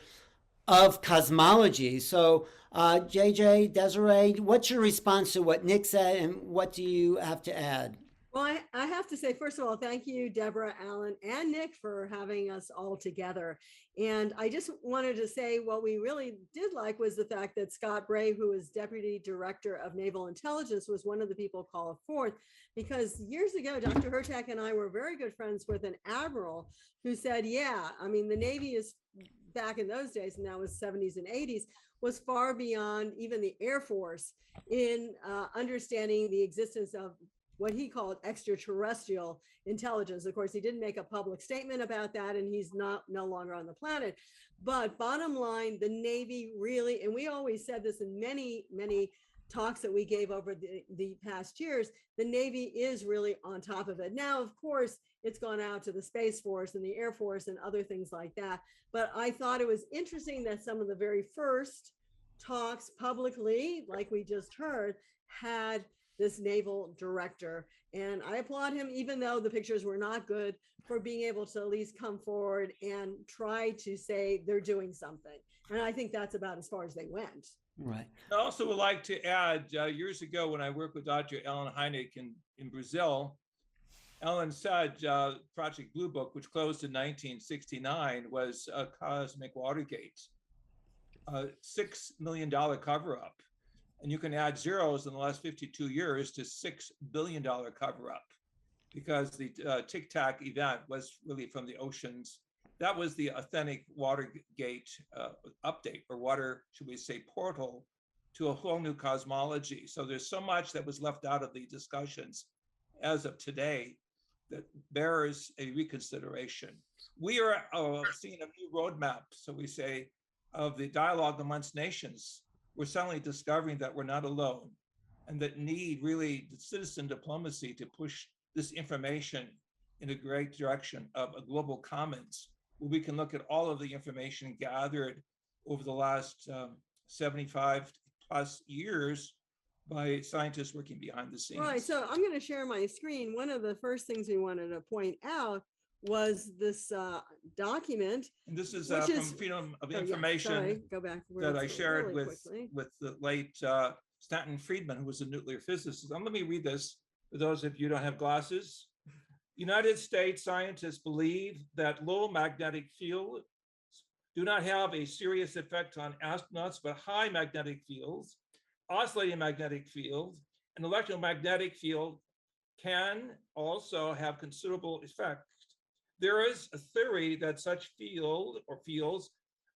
of cosmology. So, JJ, Desiree, what's your response to what Nick said, and what do you have to add? Well, I have to say, first of all, thank you, Deborah, Alan, and Nick for having us all together. And I just wanted to say what we really did like was the fact that Scott Bray, who is Deputy Director of Naval Intelligence, was one of the people called forth, because years ago, Dr. Hurtak and I were very good friends with an admiral who said, yeah, I mean, the Navy is back in those days, and that was 70s and 80s, was far beyond even the Air Force in understanding the existence of what he called extraterrestrial intelligence. Of course, he didn't make a public statement about that, and he's no longer on the planet. But bottom line, the Navy really, and we always said this in many, many talks that we gave over the past years, the Navy is really on top of it. Now, of course, it's gone out to the Space Force and the Air Force and other things like that. But I thought it was interesting that some of the very first talks publicly, like we just heard, had this naval director. And I applaud him, even though the pictures were not good, for being able to at least come forward and try to say they're doing something. And I think that's about as far as they went. Right. I also would like to add, years ago when I worked with Dr. Alan Hynek in Brazil, Alan said Project Blue Book, which closed in 1969, was a cosmic Watergate, a $6 million cover-up. And you can add zeros in the last 52 years to $6 billion cover-up, because the Tic Tac event was really from the oceans. That was the authentic Watergate update, or water, should we say, portal to a whole new cosmology. So there's so much that was left out of the discussions as of today that bears a reconsideration. We are seeing a new roadmap, so we say, of the dialogue amongst nations. We're suddenly discovering that we're not alone, and that need really citizen diplomacy to push this information in a great direction of a global commons, where we can look at all of the information gathered over the last 75 plus years by scientists working behind the scenes. Right, so I'm going to share my screen. One of the first things we wanted to point out was this document. And this is from Freedom of Information that I shared with the late Stanton Friedman, who was a nuclear physicist. And let me read this for those of you who don't have glasses. United States scientists believe that low magnetic fields do not have a serious effect on astronauts, but high magnetic fields, oscillating magnetic field, and electromagnetic field can also have considerable effect. There is a theory that such field or fields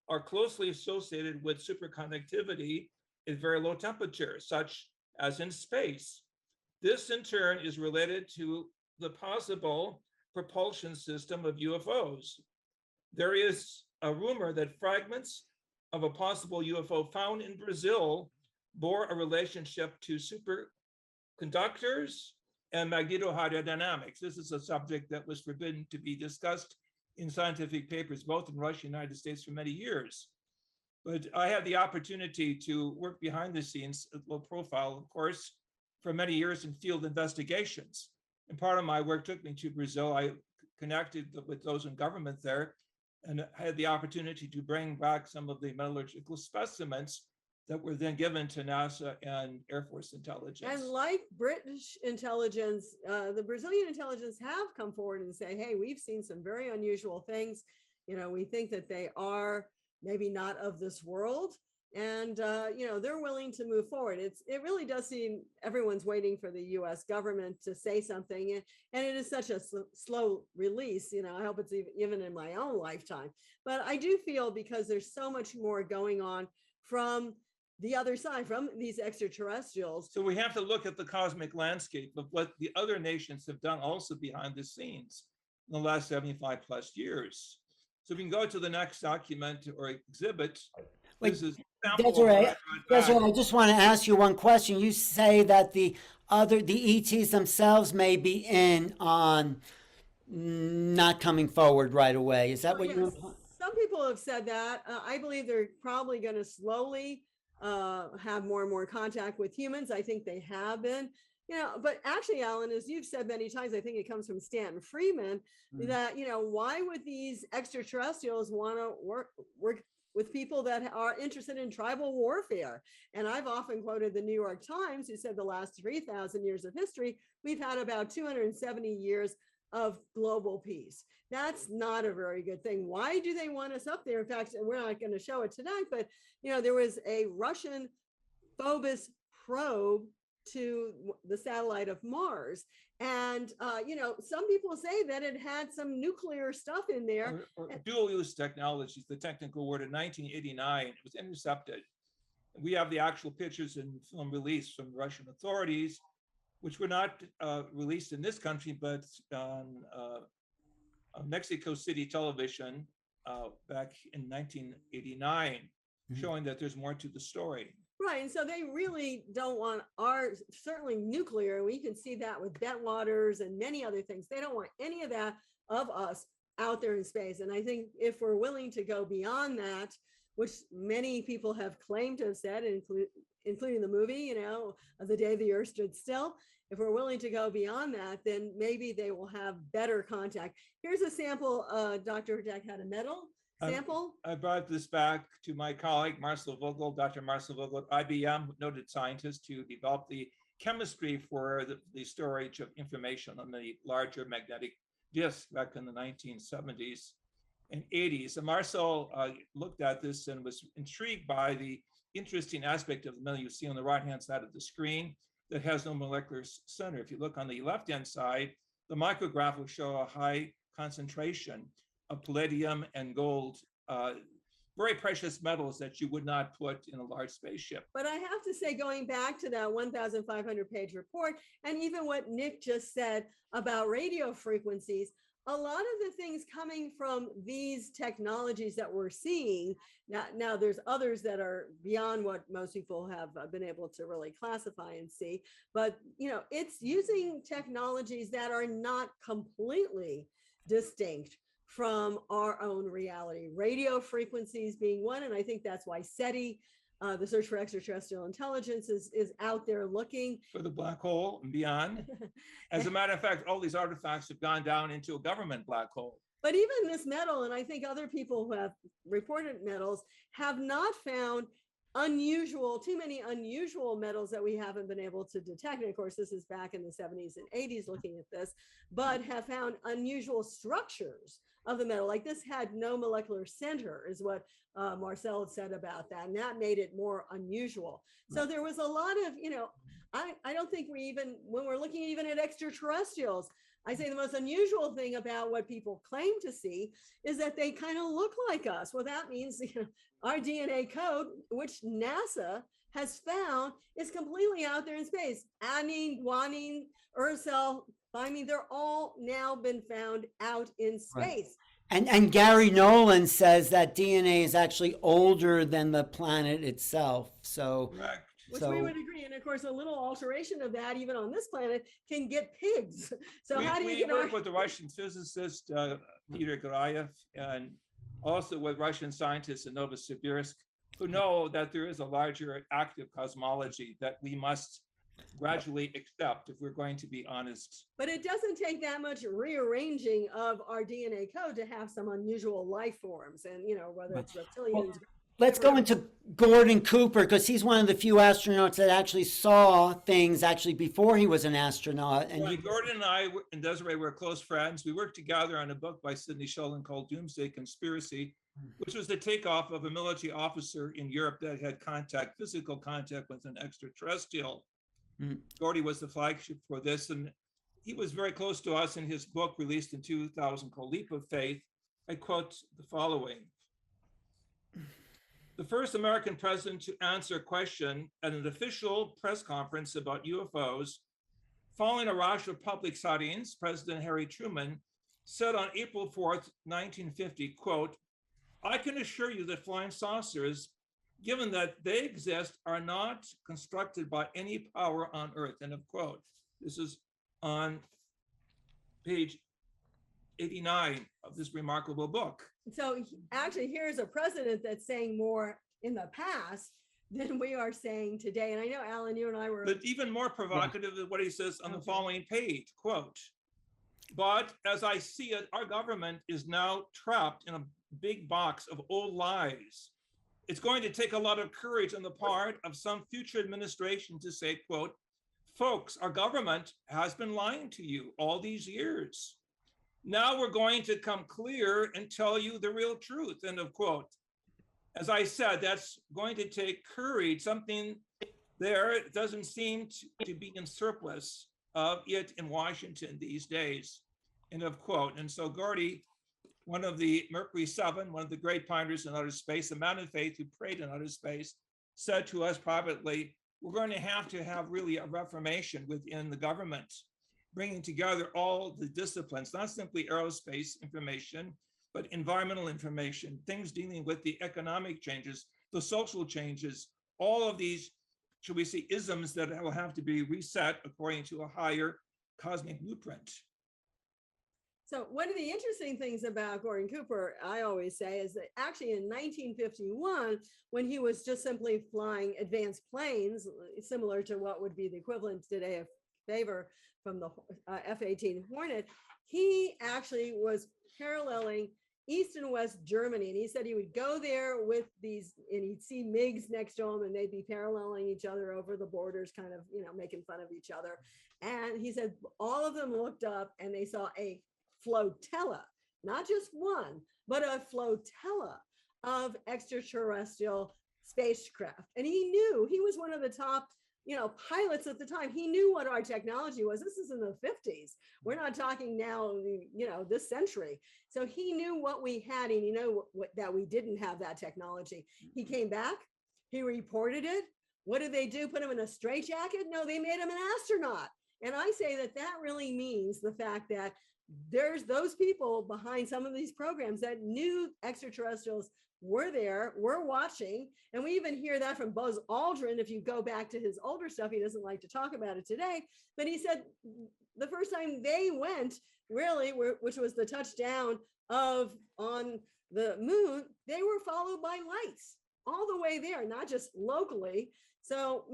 are closely associated with superconductivity at very low temperatures, such as in space. This in turn is related to the possible propulsion system of UFOs. There is a rumor that fragments of a possible UFO found in Brazil bore a relationship to superconductors and magnetohydrodynamics. This is a subject that was forbidden to be discussed in scientific papers, both in Russia and the United States, for many years. But I had the opportunity to work behind the scenes at low profile, of course, for many years in field investigations. And part of my work took me to Brazil. I connected with those in government there, and I had the opportunity to bring back some of the metallurgical specimens that were then given to NASA and Air Force intelligence. And like British intelligence, the Brazilian intelligence have come forward and say, hey, we've seen some very unusual things. You know, we think that they are maybe not of this world. And, you know, they're willing to move forward. It really does seem everyone's waiting for the US government to say something. And it is such a slow release. You know, I hope it's even in my own lifetime. But I do feel, because there's so much more going on from the other side, from these extraterrestrials. So we have to look at the cosmic landscape of what the other nations have done also behind the scenes in the last 75 plus years. So we can go to the next document or exhibit. Wait, this is Desiree, I just want to ask you one question. You say that the ETs themselves may be in on not coming forward right away. Is that what you're? Some people have said that. I believe they're probably going to slowly have more and more contact with humans. I think they have been. But actually, Alan, as you've said many times, I think it comes from Stanton Friedman, that, why would these extraterrestrials want to work with people that are interested in tribal warfare? And I've often quoted the New York Times, who said the last 3,000 years of history, we've had about 270 years of global peace. That's not a very good thing. Why do they want us up there? In fact, we're not going to show it tonight, but there was a Russian Phobos probe to the satellite of Mars. And, some people say that it had some nuclear stuff in there. Or dual use technologies, the technical word. In 1989, it was intercepted. We have the actual pictures and film release from Russian authorities, which were not released in this country, but on Mexico City television back in 1989, showing that there's more to the story. Right. And so they really don't want certainly nuclear. We can see that with Bentwaters and many other things. They don't want any of that of us out there in space. And I think if we're willing to go beyond that, which many people have claimed to have said, including the movie, The Day the Earth Stood Still, if we're willing to go beyond that, then maybe they will have better contact. Here's a sample. Dr. Hurtak had a metal sample. I brought this back to my colleague, Marcel Vogel, Dr. Marcel Vogel at IBM, noted scientist who developed the chemistry for the storage of information on the larger magnetic disk back in the 1970s and 80s. And Marcel looked at this and was intrigued by the interesting aspect of the metal you see on the right-hand side of the screen that has no molecular center. If you look on the left-hand side, the micrograph will show a high concentration of palladium and gold, very precious metals that you would not put in a large spaceship. But I have to say, going back to that 1,500 page report, and even what Nick just said about radio frequencies, a lot of the things coming from these technologies that we're seeing, now there's others that are beyond what most people have been able to really classify and see, but it's using technologies that are not completely distinct from our own reality. Radio frequencies being one, and I think that's why SETI, the Search for Extraterrestrial Intelligence, is out there looking for the black hole and beyond. As a matter of fact, all these artifacts have gone down into a government black hole. But even this metal, and I think other people who have reported metals, have not found too many unusual metals that we haven't been able to detect. And of course, this is back in the 70s and 80s looking at this, but have found unusual structures of the metal. Like this had no molecular center, is what Marcel had said about that. And that made it more unusual. So there was a lot of, I don't think when we're looking even at extraterrestrials, I say the most unusual thing about what people claim to see is that they kind of look like us. Well, that means our DNA code, which NASA has found, is completely out there in space. Adenine, guanine, uracil, thymine, they're all now been found out in space. Right. And Gary Nolan says that DNA is actually older than the planet itself. So, correct. Which we would agree. And of course, a little alteration of that, even on this planet, can get pigs. So how do you get work with the Russian physicist, Peter Gurayev, and also with Russian scientists in Novosibirsk, who know that there is a larger active cosmology that we must gradually accept if we're going to be honest. But it doesn't take that much rearranging of our DNA code to have some unusual life forms, and whether it's reptilians. Let's go into Gordon Cooper, because he's one of the few astronauts that actually saw things before he was an astronaut. And right. Gordon and I and Desiree were close friends. We worked together on a book by Sidney Sheldon called Doomsday Conspiracy, which was the takeoff of a military officer in Europe that had physical contact with an extraterrestrial. Gordy was the flagship for this, and he was very close to us. In his book released in 2000 called Leap of Faith, I quote the following: "The first American president to answer a question at an official press conference about UFOs, following a rash of public sightings, President Harry Truman said on April 4th, 1950, quote, 'I can assure you that flying saucers, given that they exist, are not constructed by any power on Earth,' end of quote." This is on page 89 of this remarkable book. So actually, here's a president that's saying more in the past than we are saying today. And I know, Alan, you and I were. But even more provocative is what he says on the following page, quote, "But as I see it, our government is now trapped in a big box of old lies. It's going to take a lot of courage on the part of some future administration to say, quote, folks, our government has been lying to you all these years. Now we're going to come clear and tell you the real truth," end of quote. As I said, that's going to take courage, something there doesn't seem to be in surplus of it in Washington these days, end of quote. And so Gordy, one of the Mercury 7, one of the great pioneers in outer space, a man of faith who prayed in outer space, said to us privately, we're going to have really a reformation within the government, bringing together all the disciplines, not simply aerospace information, but environmental information, things dealing with the economic changes, the social changes, all of these, should we say, isms that will have to be reset according to a higher cosmic blueprint. So one of the interesting things about Gordon Cooper, I always say, is that actually in 1951, when he was just simply flying advanced planes, similar to what would be the equivalent today of favor from the F-18 Hornet, he actually was paralleling East and West Germany. And he said he would go there with these, and he'd see MiGs next to him, and they'd be paralleling each other over the borders, kind of, making fun of each other. And he said all of them looked up and they saw a flotilla, not just one, but a flotilla of extraterrestrial spacecraft. And he knew, he was one of the top, pilots at the time. He knew what our technology was. This is in the 50s. We're not talking now, this century. So he knew what we had, and he knew that we didn't have that technology. He came back, he reported it. What did they do? Put him in a straitjacket? No, they made him an astronaut. And I say that really means the fact that there's those people behind some of these programs that knew extraterrestrials were there, were watching. And we even hear that from Buzz Aldrin. If you go back to his older stuff, he doesn't like to talk about it today, but he said the first time they went, really, which was the touchdown on the moon, they were followed by lights all the way there, not just locally. So,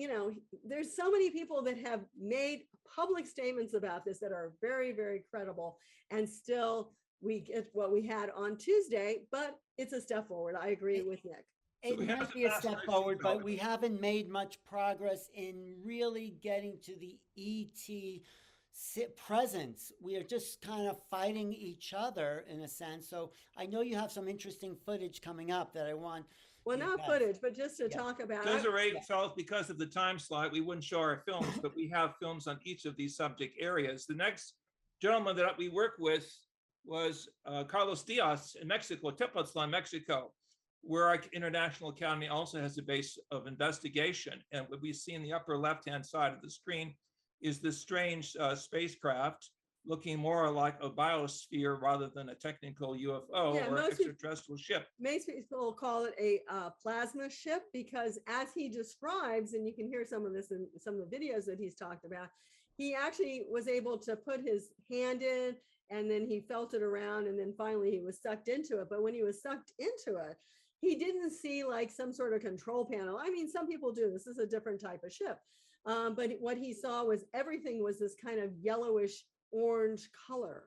there's so many people that have made public statements about this that are very, very credible. And still, we get what we had on Tuesday, but it's a step forward. I agree with Nick. It might be a step forward, but we haven't made much progress in really getting to the ET presence. We are just kind of fighting each other in a sense. So I know you have some interesting footage coming up that I want. Well, not footage, but just to talk about. Desiree felt because of the time slot, we wouldn't show our films, but we have films on each of these subject areas. The next gentleman that we work with was Carlos Diaz in Mexico, Tepoztlan, Mexico, where our International Academy also has a base of investigation. And what we see in the upper left-hand side of the screen is this strange spacecraft looking more like a biosphere rather than a technical UFO or extraterrestrial ship. Most people call it a plasma ship because, as he describes, and you can hear some of this in some of the videos that he's talked about, he actually was able to put his hand in, and then he felt it around, and then finally he was sucked into it. But when he was sucked into it, he didn't see like some sort of control panel. I mean, some people do. This is a different type of ship. But what he saw was everything was this kind of yellowish orange color.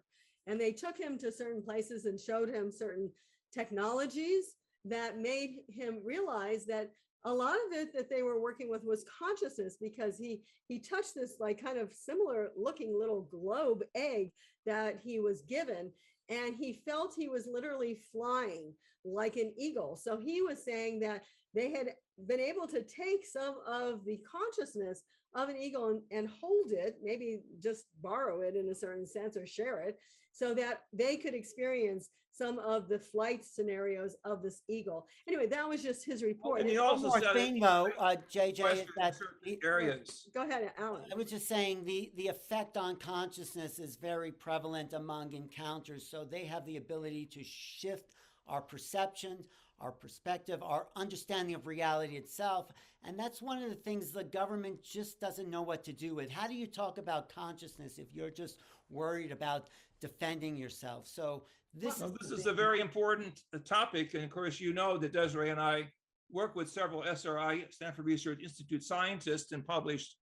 And they took him to certain places and showed him certain technologies that made him realize that a lot of it that they were working with was consciousness, because he touched this like kind of similar looking little globe egg that he was given, and he felt he was literally flying like an eagle. So he was saying that they had been able to take some of the consciousness of an eagle and hold it, maybe just borrow it in a certain sense or share it, so that they could experience some of the flight scenarios of this eagle. Anyway, that was just his report. And he One also more said thing, though, JJ, is that areas. Go ahead, Alan. I was just saying the effect on consciousness is very prevalent among encounters. So they have the ability to shift our perceptions, our perspective, our understanding of reality itself. And that's one of the things the government just doesn't know what to do with. How do you talk about consciousness if you're just worried about defending yourself? So this is a very important topic. And of course, you know that Desiree and I work with several SRI, Stanford Research Institute scientists, and published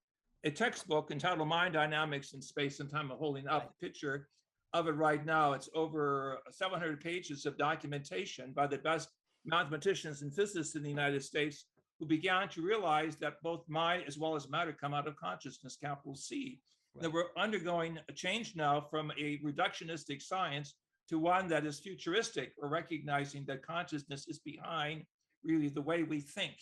a textbook entitled Mind Dynamics in Space and Time. I'm holding up a picture of it right now. It's over 700 pages of documentation by the best mathematicians and physicists in the United States, who began to realize that both mind as well as matter come out of consciousness, capital C. Right. That we're undergoing a change now from a reductionistic science to one that is futuristic, or recognizing that consciousness is behind really the way we think,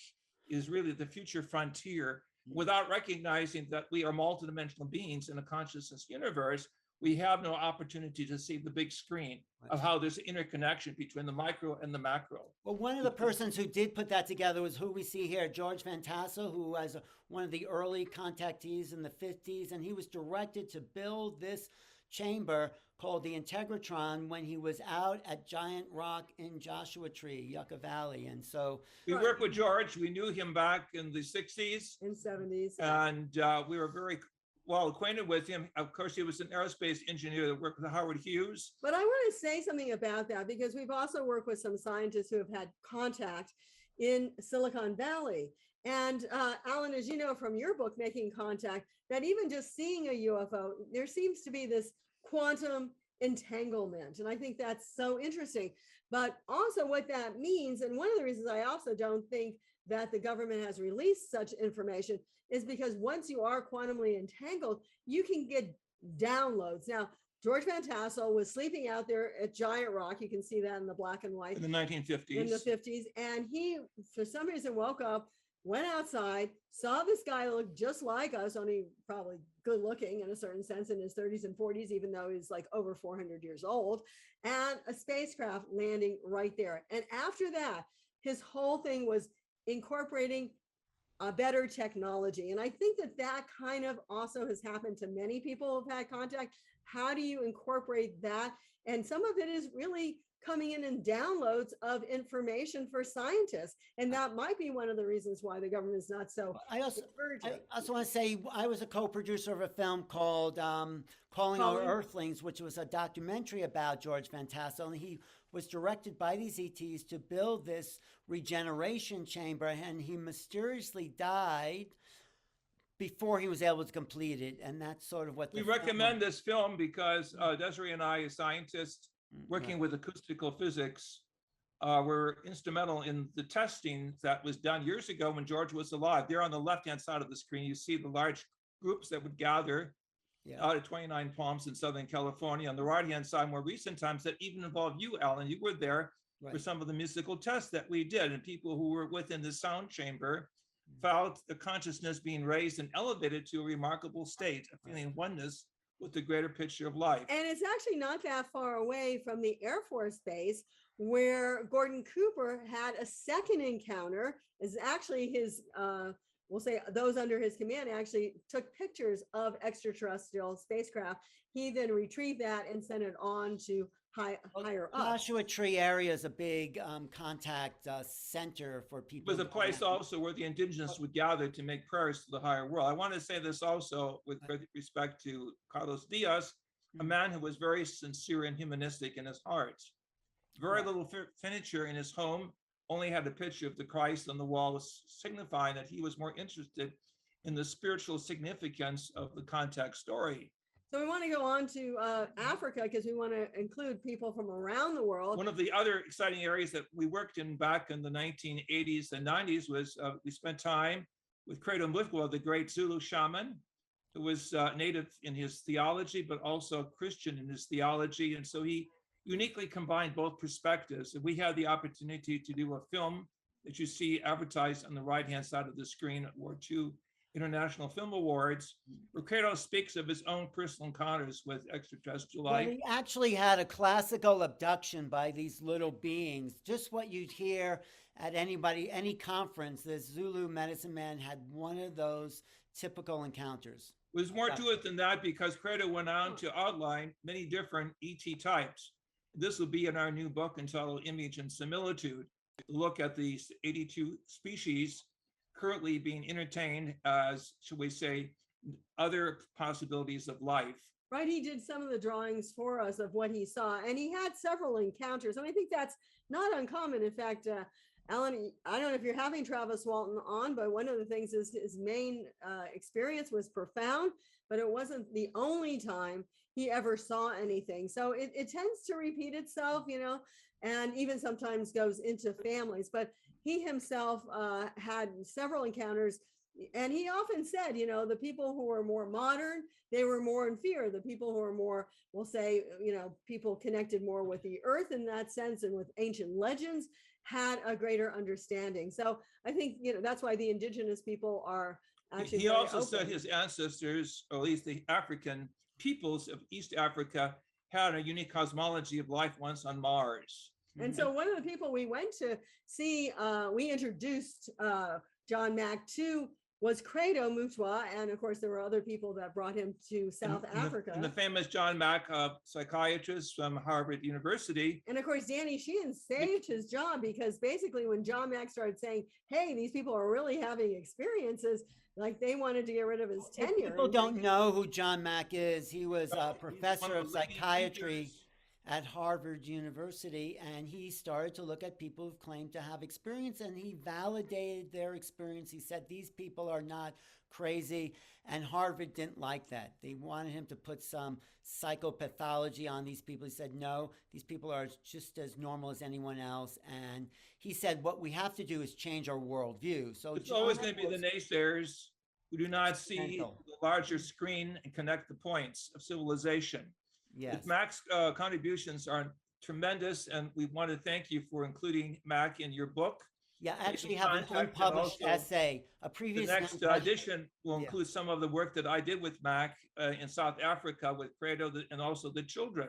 is really the future frontier, without recognizing that we are multidimensional beings in a consciousness universe. We have no opportunity to see the big screen of how there's interconnection between the micro and the macro. Well, one of the persons who did put that together was who we see here, George Van Tassel, who was one of the early contactees in the 50s, and he was directed to build this chamber called the Integratron when he was out at Giant Rock in Joshua Tree, Yucca Valley. And so we worked with George. We knew him back in the 60s and 70s. And we were very well acquainted with him. Of course, he was an aerospace engineer that worked with Howard Hughes. But I want to say something about that, because we've also worked with some scientists who have had contact in Silicon Valley. And Alan, as you know from your book, Making Contact, that even just seeing a UFO, there seems to be this quantum entanglement. And I think that's so interesting. But also what that means, and one of the reasons I also don't think that the government has released such information, is because once you are quantumly entangled, you can get downloads. Now, George Van Tassel was sleeping out there at Giant Rock. You can see that in the black and white. In the 1950s. In the 50s. And he, for some reason, woke up, went outside, saw this guy look just like us, only probably good looking in a certain sense, in his 30s and 40s, even though he's like over 400 years old, and a spacecraft landing right there. And after that, his whole thing was incorporating a better technology. And I think that that kind of also has happened to many people who've had contact. How do you incorporate that? And some of it is really coming in downloads of information for scientists. And that might be one of the reasons why the government is not so. I also want to say I was a co-producer of a film called Calling Our Earthlings, which was a documentary about George Van Tassel. And he was directed by these ETs to build this regeneration chamber. And he mysteriously died before he was able to complete it. And that's sort of what we recommend this film, because Desiree and I, as scientists, working with acoustical physics, were instrumental in the testing that was done years ago when George was alive. There on the left-hand side of the screen, you see the large groups that would gather out at 29 Palms in Southern California. On the right-hand side, more recent times that even involved you, Alan. You were there for some of the musical tests that we did, and people who were within the sound chamber felt the consciousness being raised and elevated to a remarkable state, of feeling oneness with the greater picture of life. And it's actually not that far away from the Air Force Base, where Gordon Cooper had a second encounter. Is actually his, we'll say those under his command actually took pictures of extraterrestrial spacecraft. He then retrieved that and sent it on to higher up. Joshua Tree area is a big contact center for people. It was a place also where the indigenous would gather to make prayers to the higher world. I want to say this also with respect to Carlos Diaz, a man who was very sincere and humanistic in his heart. Very little furniture in his home, only had a picture of the Christ on the wall, signifying that he was more interested in the spiritual significance of the contact story. So we want to go on to Africa, because we want to include people from around the world. One of the other exciting areas that we worked in back in the 1980s and 90s was we spent time with Credo Mutwa, the great Zulu shaman, who was native in his theology, but also Christian in his theology. And so he uniquely combined both perspectives. And we had the opportunity to do a film that you see advertised on the right-hand side of the screen at War II International Film Awards, where Credo speaks of his own personal encounters with extraterrestrial life. Well, he actually had a classical abduction by these little beings, just what you'd hear at any conference. The Zulu medicine man had one of those typical encounters. There's more to it than that, because Credo went on to outline many different ET types. This will be in our new book entitled Image and Similitude. look at these 82 species currently being entertained as, should we say, other possibilities of life. Right, he did some of the drawings for us of what he saw, and he had several encounters. And I think that's not uncommon. In fact, Alan, I don't know if you're having Travis Walton on, but one of the things is his main experience was profound, but it wasn't the only time he ever saw anything. So it tends to repeat itself, you know, and even sometimes goes into families. But he himself had several encounters. And he often said, you know, the people who were more modern, they were more in fear. The people who are more, we'll say, you know, people connected more with the earth in that sense and with ancient legends had a greater understanding. So I think, you know, that's why the indigenous people are actually. He also said his ancestors, or at least the African peoples of East Africa, had a unique cosmology of life once on Mars. And so one of the people we went to see, we introduced John Mack to was Credo Mutwa, and of course there were other people that brought him to South Africa. And the famous John Mack, psychiatrist from Harvard University. And of course, Danny Sheehan saved his job because basically when John Mack started saying, hey, these people are really having experiences, like they wanted to get rid of his tenure. People don't know who John Mack is. He was a professor of psychiatry at Harvard University, and he started to look at people who've claimed to have experience, and he validated their experience. He said these people are not crazy, and Harvard didn't like that. They wanted him to put some psychopathology on these people. He said, no, these people are just as normal as anyone else. And he said, what we have to do is change our worldview. So it's always going to be the naysayers who do not see the larger screen and connect the points of civilization. Yes. Mack's contributions are tremendous, and we want to thank you for including Mack in your book. Yeah, I actually have an unpublished essay. The next edition will include some of the work that I did with Mack in South Africa with Credo, and also the children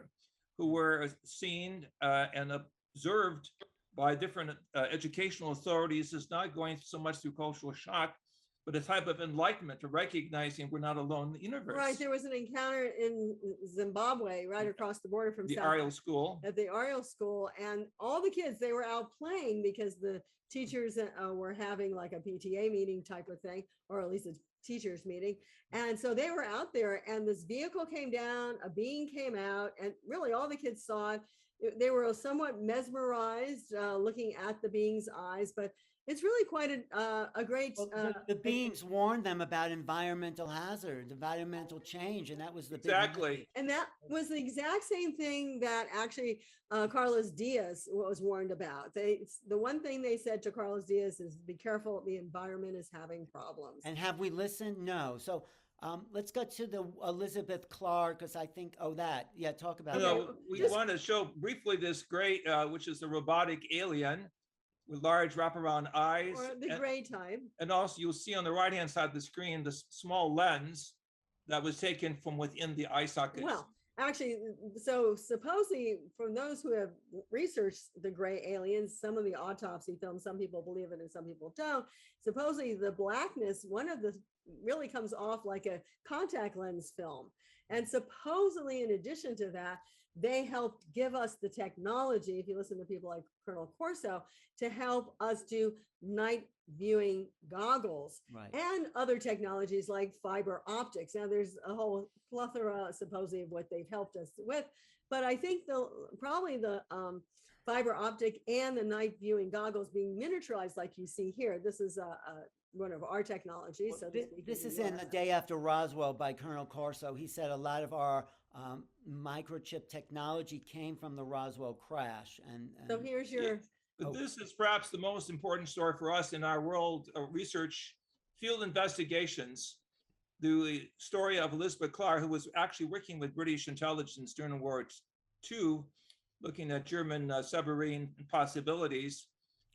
who were seen and observed by different educational authorities as not going so much through cultural shock, but a type of enlightenment to recognizing we're not alone in the universe. Right, there was an encounter in Zimbabwe, right across the border from the Ariel School. At the Ariel School, and all the kids, they were out playing because the teachers were having like a PTA meeting type of thing, or at least a teachers meeting. And so they were out there, and this vehicle came down, a being came out, and really all the kids saw it. They were somewhat mesmerized looking at the being's eyes, but it's really quite a great. The beings warned them about environmental hazard, environmental change, and that was the exactly. And that was the exact same thing that actually Carlos Diaz was warned about. The one thing they said to Carlos Diaz is, "Be careful, the environment is having problems." And have we listened? No. So let's go to the Elizabeth Clark, because I think talk about that. We want to show briefly this great, which is the robotic alien with large wraparound eyes. Or the gray type. And also you'll see on the right-hand side of the screen, the small lens that was taken from within the eye sockets. Well, actually, so supposedly from those who have researched the gray aliens, some of the autopsy films, some people believe it and some people don't, supposedly the blackness, one of the really comes off like a contact lens film. And supposedly in addition to that, they helped give us the technology, if you listen to people like Colonel Corso, to help us do night viewing goggles and other technologies like fiber optics. Now there's a whole plethora supposedly of what they've helped us with, but I think probably the fiber optic and the night viewing goggles being miniaturized like you see here. This is one of our technologies. So this is in The Day After Roswell by Colonel Corso. He said a lot of our microchip technology came from the Roswell crash. And so here's your. This is perhaps the most important story for us in our world research field investigations. The story of Elizabeth Clark, who was actually working with British intelligence during World War II, looking at German submarine possibilities.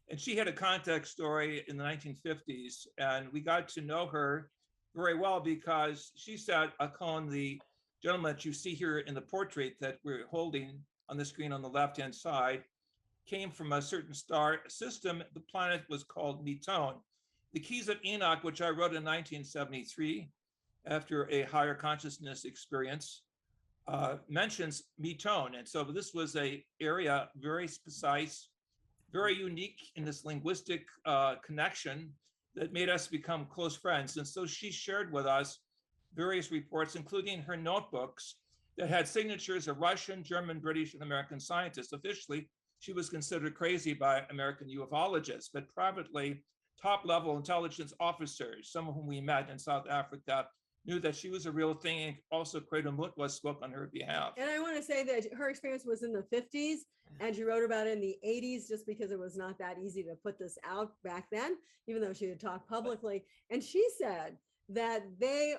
And she had a contact story in the 1950s, and we got to know her very well because she sat upon the gentleman that you see here in the portrait that we're holding on the screen on the left-hand side, came from a certain star system. The planet was called Metone. The Keys of Enoch, which I wrote in 1973 after a higher consciousness experience, mentions Metone. And so this was an area very precise, very unique in this linguistic connection that made us become close friends. And so she shared with us various reports, including her notebooks that had signatures of Russian, German, British, and American scientists. Officially, she was considered crazy by American ufologists, but privately, top-level intelligence officers, some of whom we met in South Africa, knew that she was a real thing, and also Credo Mutwa spoke on her behalf. And I want to say that her experience was in the 50s, and she wrote about it in the 80s, just because it was not that easy to put this out back then, even though she had talked publicly. And she said that these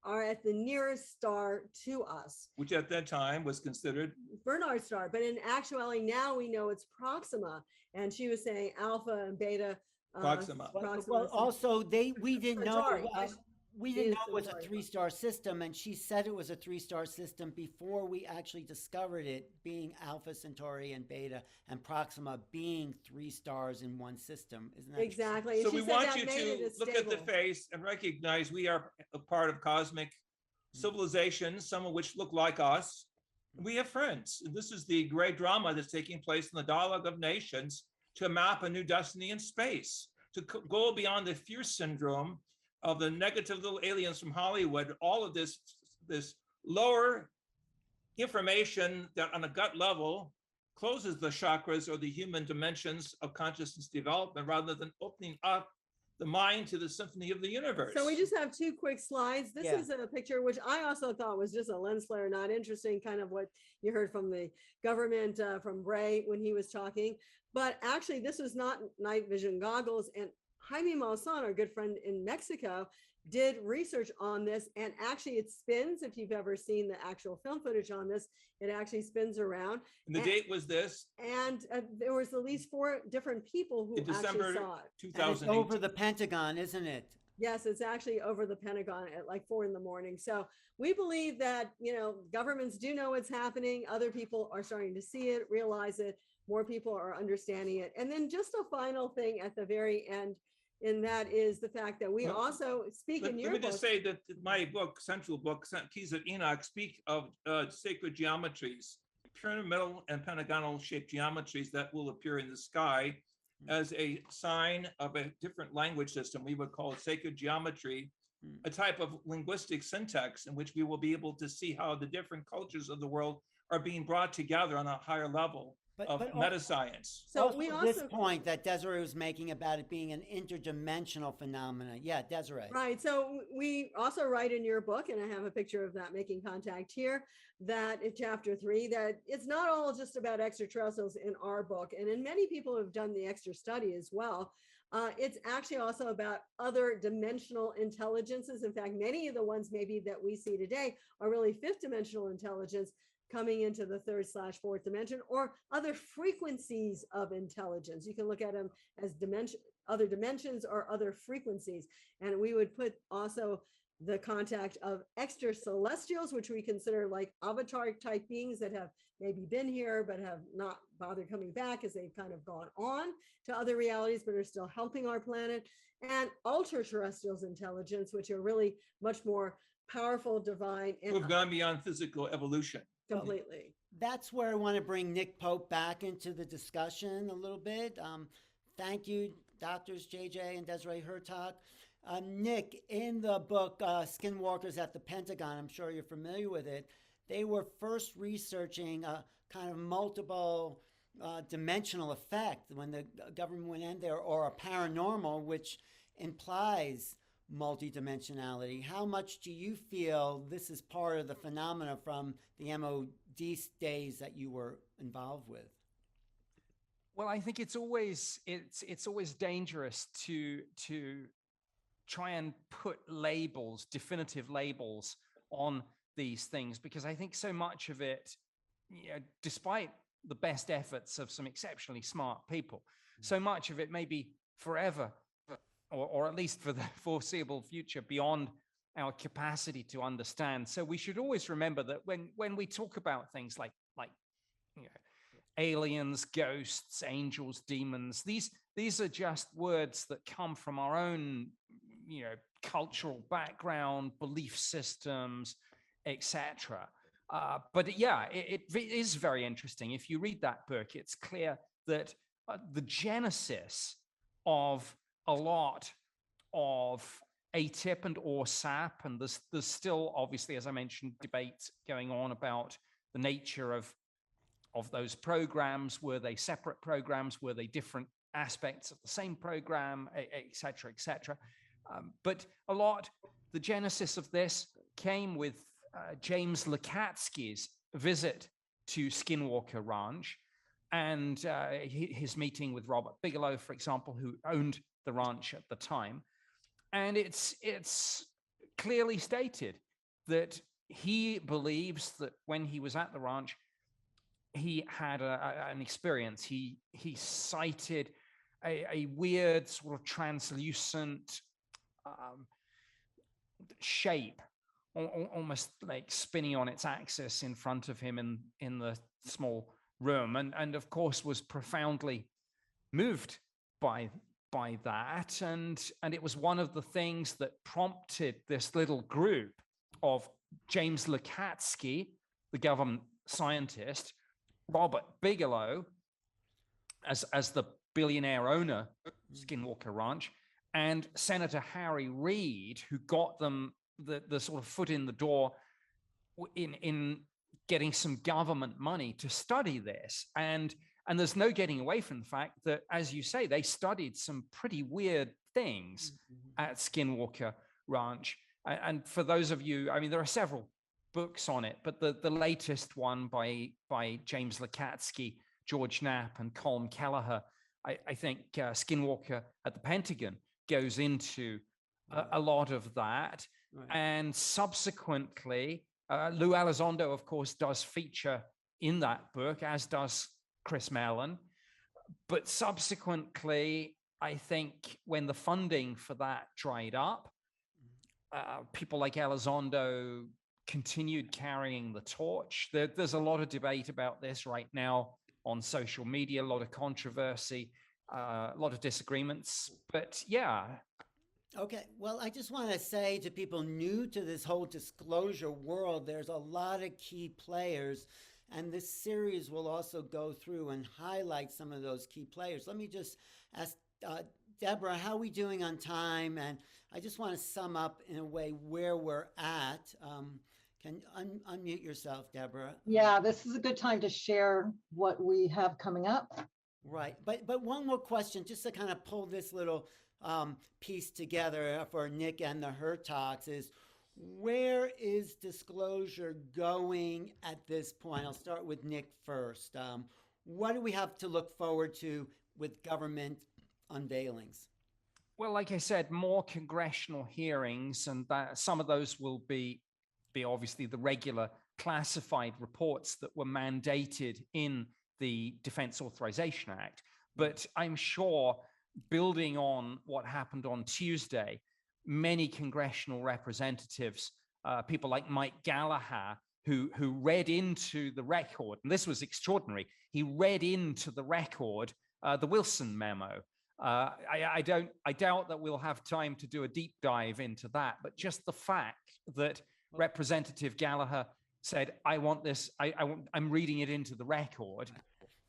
are at the nearest star to us, which at that time was considered Bernard star. But in actuality, now we know it's Proxima. And she was saying Alpha and Beta. Proxima. Well, also we didn't know. We didn't know it was a Centauri. 3-star system, and she said it was a 3-star system before we actually discovered it being Alpha Centauri and Beta, and Proxima being 3 stars in one system. Isn't that Exactly. So She we said want that you made to it look at the stable. face and recognize we are a part of cosmic civilizations, some of which look like us. We have friends. And this is the great drama that's taking place in the dialogue of nations to map a new destiny in space, to go beyond the fear syndrome of the negative little aliens from Hollywood, all of this lower information that on a gut level closes the chakras or the human dimensions of consciousness development, rather than opening up the mind to the symphony of the universe. So we just have 2 quick slides. This is a picture which I also thought was just a lens flare, not interesting, kind of what you heard from the government, from Bray when he was talking. But actually, this was not night vision goggles. And Jaime Maussan, our good friend in Mexico, did research on this, and actually it spins. If you've ever seen the actual film footage on this, it actually spins around. And the date was this. And there was at least 4 different people who In December actually saw it. 2008. over the Pentagon, isn't it? Yes, it's actually over the Pentagon at like 4 a.m. So we believe that, governments do know what's happening. Other people are starting to see it, realize it. More people are understanding it. And then just a final thing at the very end, and that is the fact that we also speak in your Let me book. just say that my book, central book, Keys of Enoch, speak of sacred geometries, pyramidal and pentagonal shaped geometries that will appear in the sky as a sign of a different language system. We would call it sacred geometry, a type of linguistic syntax in which we will be able to see how the different cultures of the world are being brought together on a higher level of meta-science. So we this also point that Desiree was making about it being an interdimensional phenomenon. Yeah, Desiree. Right. So we also write in your book, and I have a picture of that making contact here, that in chapter 3, that it's not all just about extraterrestrials in our book. And in many people who have done the extra study as well, it's actually also about other dimensional intelligences. In fact, many of the ones maybe that we see today are really 5th dimensional intelligence coming into the 3rd/4th dimension, or other frequencies of intelligence. You can look at them as other dimensions or other frequencies. And we would put also the contact of extracelestials, which we consider like avatar type beings that have maybe been here, but have not bothered coming back as they've kind of gone on to other realities, but are still helping our planet. And ultra-terrestrials intelligence, which are really much more powerful, divine, and We've gone beyond physical evolution. completely. That's where I want to bring Nick Pope back into the discussion a little bit. Thank you, Doctors JJ and Desiree Hurtak. Nick, in the book Skinwalkers at the Pentagon, I'm sure you're familiar with it, they were first researching a kind of multiple dimensional effect when the government went in there, or a paranormal, which implies multidimensionality. How much do you feel this is part of the phenomena from the MOD days that you were involved with? Well, I think it's always dangerous to try and put labels, definitive labels on these things, because I think so much of it, despite the best efforts of some exceptionally smart people, so much of it may be forever, or at least for the foreseeable future, beyond our capacity to understand. So we should always remember that when we talk about things like aliens, ghosts, angels, demons, these are just words that come from our own cultural background, belief systems, etc. But yeah, it is very interesting. If you read that book, it's clear that the genesis of a lot of ATIP and or SAP, and there's still, obviously, as I mentioned, debates going on about the nature of those programs. Were they separate programs? Were they different aspects of the same program, et cetera, et cetera? But the genesis of this came with James Lukatsky's visit to Skinwalker Ranch and his meeting with Robert Bigelow, for example, who owned the ranch at the time. And it's clearly stated that he believes that when he was at the ranch, he had an experience. He cited a weird sort of translucent shape, almost like spinning on its axis in front of him in the small room, and of course was profoundly moved by that, and it was one of the things that prompted this little group of James Lukatsky, the government scientist, Robert Bigelow as the billionaire owner of Skinwalker Ranch, and Senator Harry Reid, who got them the sort of foot in the door in getting some government money to study this. And there's no getting away from the fact that, as you say, they studied some pretty weird things at Skinwalker Ranch. And for those of you, I mean, there are several books on it, but the latest one by James Lukatsky, George Knapp, and Colm Kelleher, I think Skinwalker at the Pentagon goes into a lot of that. Right. And subsequently, Lou Elizondo, of course, does feature in that book, as does Chris Mellon. But subsequently, I think when the funding for that dried up, people like Elizondo continued carrying the torch. There's a lot of debate about this right now on social media, a lot of controversy, a lot of disagreements, but yeah. Okay, well, I just want to say to people new to this whole disclosure world, there's a lot of key players, and this series will also go through and highlight some of those key players. Let me just ask Deborah, how are we doing on time? And I just want to sum up in a way where we're at. Can you unmute yourself, Deborah? Yeah, this is a good time to share what we have coming up. Right, but one more question, just to kind of pull this little piece together for Nick and the Hurtaks, is where is disclosure going at this point? I'll start with Nick first. What do we have to look forward to with government unveilings? Well, like I said, more congressional hearings, and some of those will be obviously the regular classified reports that were mandated in the Defense Authorization Act. But I'm sure, building on what happened on Tuesday, many congressional representatives, people like Mike Gallagher, who read into the record, and this was extraordinary, he read into the record the Wilson memo. I doubt that we'll have time to do a deep dive into that, but just the fact that Representative Gallagher said, I want this, I'm reading it into the record.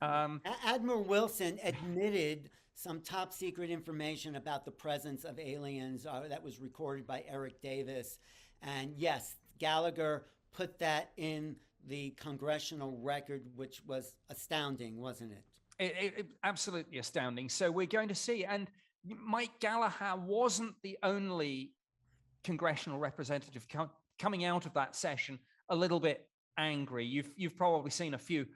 Admiral Wilson admitted some top secret information about the presence of aliens that was recorded by Eric Davis. And yes, Gallagher put that in the congressional record, which was astounding, wasn't it? It absolutely astounding. So we're going to see, and Mike Gallagher wasn't the only congressional representative coming out of that session a little bit angry. You've probably seen a few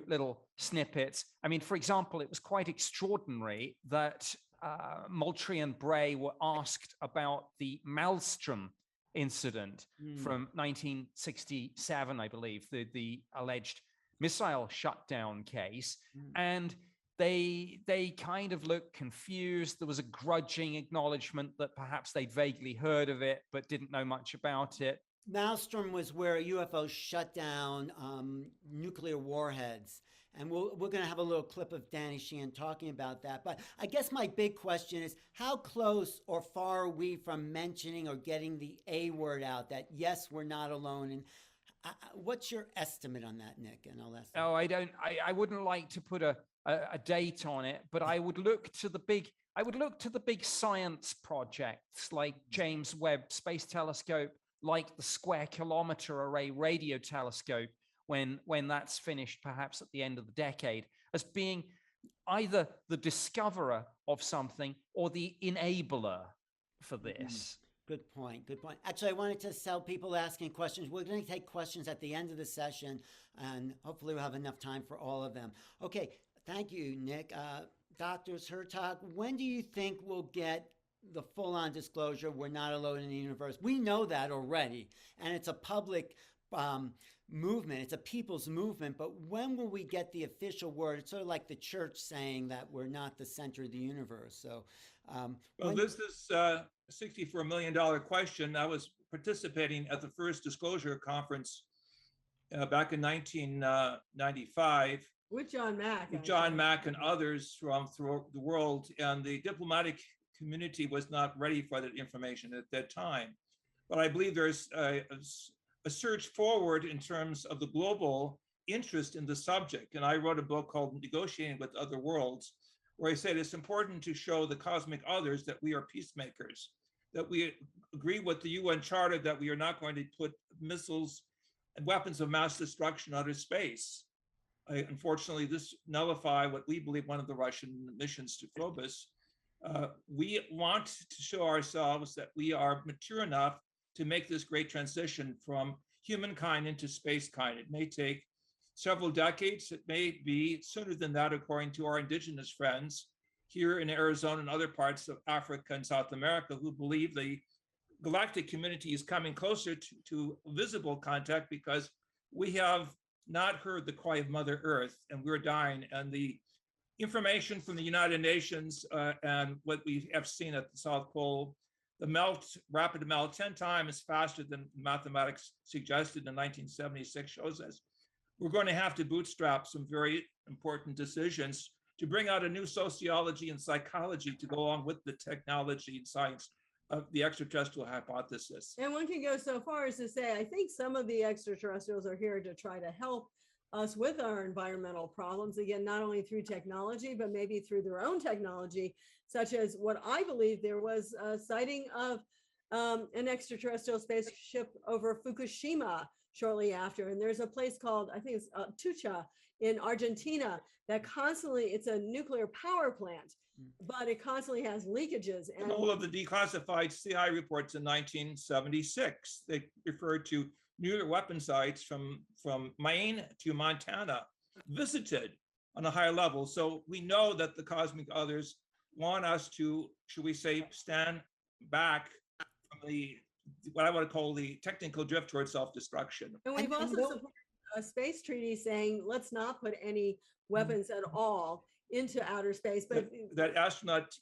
little snippets. I mean, for example, it was quite extraordinary that Moultrie and Bray were asked about the Maelstrom incident from 1967, I believe, the alleged missile shutdown case, and they kind of looked confused. There was a grudging acknowledgement that perhaps they'd vaguely heard of it but didn't know much about it. Maelstrom was where UFOs shut down nuclear warheads. And we're going to have a little clip of Danny Sheehan talking about that. But I guess my big question is, how close or far are we from mentioning or getting the A word out, that yes, we're not alone? And what's your estimate on that, Nick? And I'll ask. Oh, I wouldn't like to put a a date on it, but I would look to the big science projects like James Webb Space Telescope, like the Square Kilometer Array Radio Telescope, when that's finished, perhaps at the end of the decade, as being either the discoverer of something or the enabler for this. Good point. Good point. Actually, I wanted to tell people asking questions. We're going to take questions at the end of the session, and hopefully we'll have enough time for all of them. Okay. Thank you, Nick. Doctors Hurtak, when do you think we'll get the full-on disclosure we're not alone in the universe? We know that already, and it's a public movement. It's a people's movement, but when will we get the official word? It's sort of like the church saying that we're not the center of the universe. So, well, this is a $64 million question. I was participating at the first disclosure conference back in 1995. With John Mack. With John Mack and others from throughout the world. And the diplomatic community was not ready for that information at that time. But I believe there's a surge forward in terms of the global interest in the subject. And I wrote a book called Negotiating with Other Worlds, where I said it's important to show the cosmic others that we are peacemakers, that we agree with the UN Charter that we are not going to put missiles and weapons of mass destruction out of space. Unfortunately, this nullifies what we believe one of the Russian missions to Phobos. We want to show ourselves that we are mature enough to make this great transition from humankind into spacekind. It may take several decades. It may be sooner than that, according to our indigenous friends here in Arizona and other parts of Africa and South America, who believe the galactic community is coming closer to visible contact because we have not heard the cry of Mother Earth, and we're dying. And the information from the United Nations and what we have seen at the South Pole, the rapid melt 10 times faster than mathematics suggested in 1976 shows us we're going to have to bootstrap some very important decisions to bring out a new sociology and psychology to go along with the technology and science of the extraterrestrial hypothesis. And one can go so far as to say, I think some of the extraterrestrials are here to try to help us with our environmental problems, again, not only through technology, but maybe through their own technology, such as what I believe there was a sighting of an extraterrestrial spaceship over Fukushima shortly after. And there's a place called, I think it's Tucha in Argentina that constantly, it's a nuclear power plant, but it constantly has leakages. And all of the declassified CI reports in 1976, they referred to nuclear weapon sites from Maine to Montana, visited on a higher level. So we know that the cosmic others want us to, should we say, stand back from the, what I want to call the technical drift towards self-destruction. And we've also supported a space treaty saying, let's not put any weapons at all into outer space. But that astronaut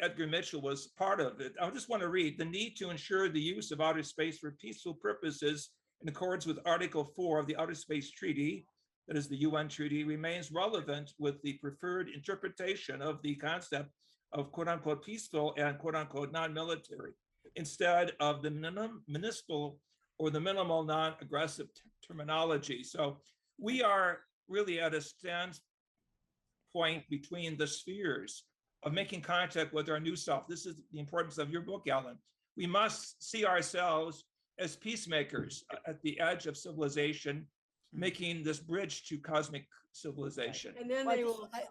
Edgar Mitchell was part of it. I just want to read: the need to ensure the use of outer space for peaceful purposes in accordance with Article 4 of the Outer Space Treaty, that is the UN treaty, remains relevant with the preferred interpretation of the concept of quote unquote peaceful and quote unquote non-military, instead of the municipal or the minimal non-aggressive terminology. So we are really at a standpoint between the spheres of making contact with our new self. This is the importance of your book, Alan. We must see ourselves as peacemakers at the edge of civilization, making this bridge to cosmic civilization. And then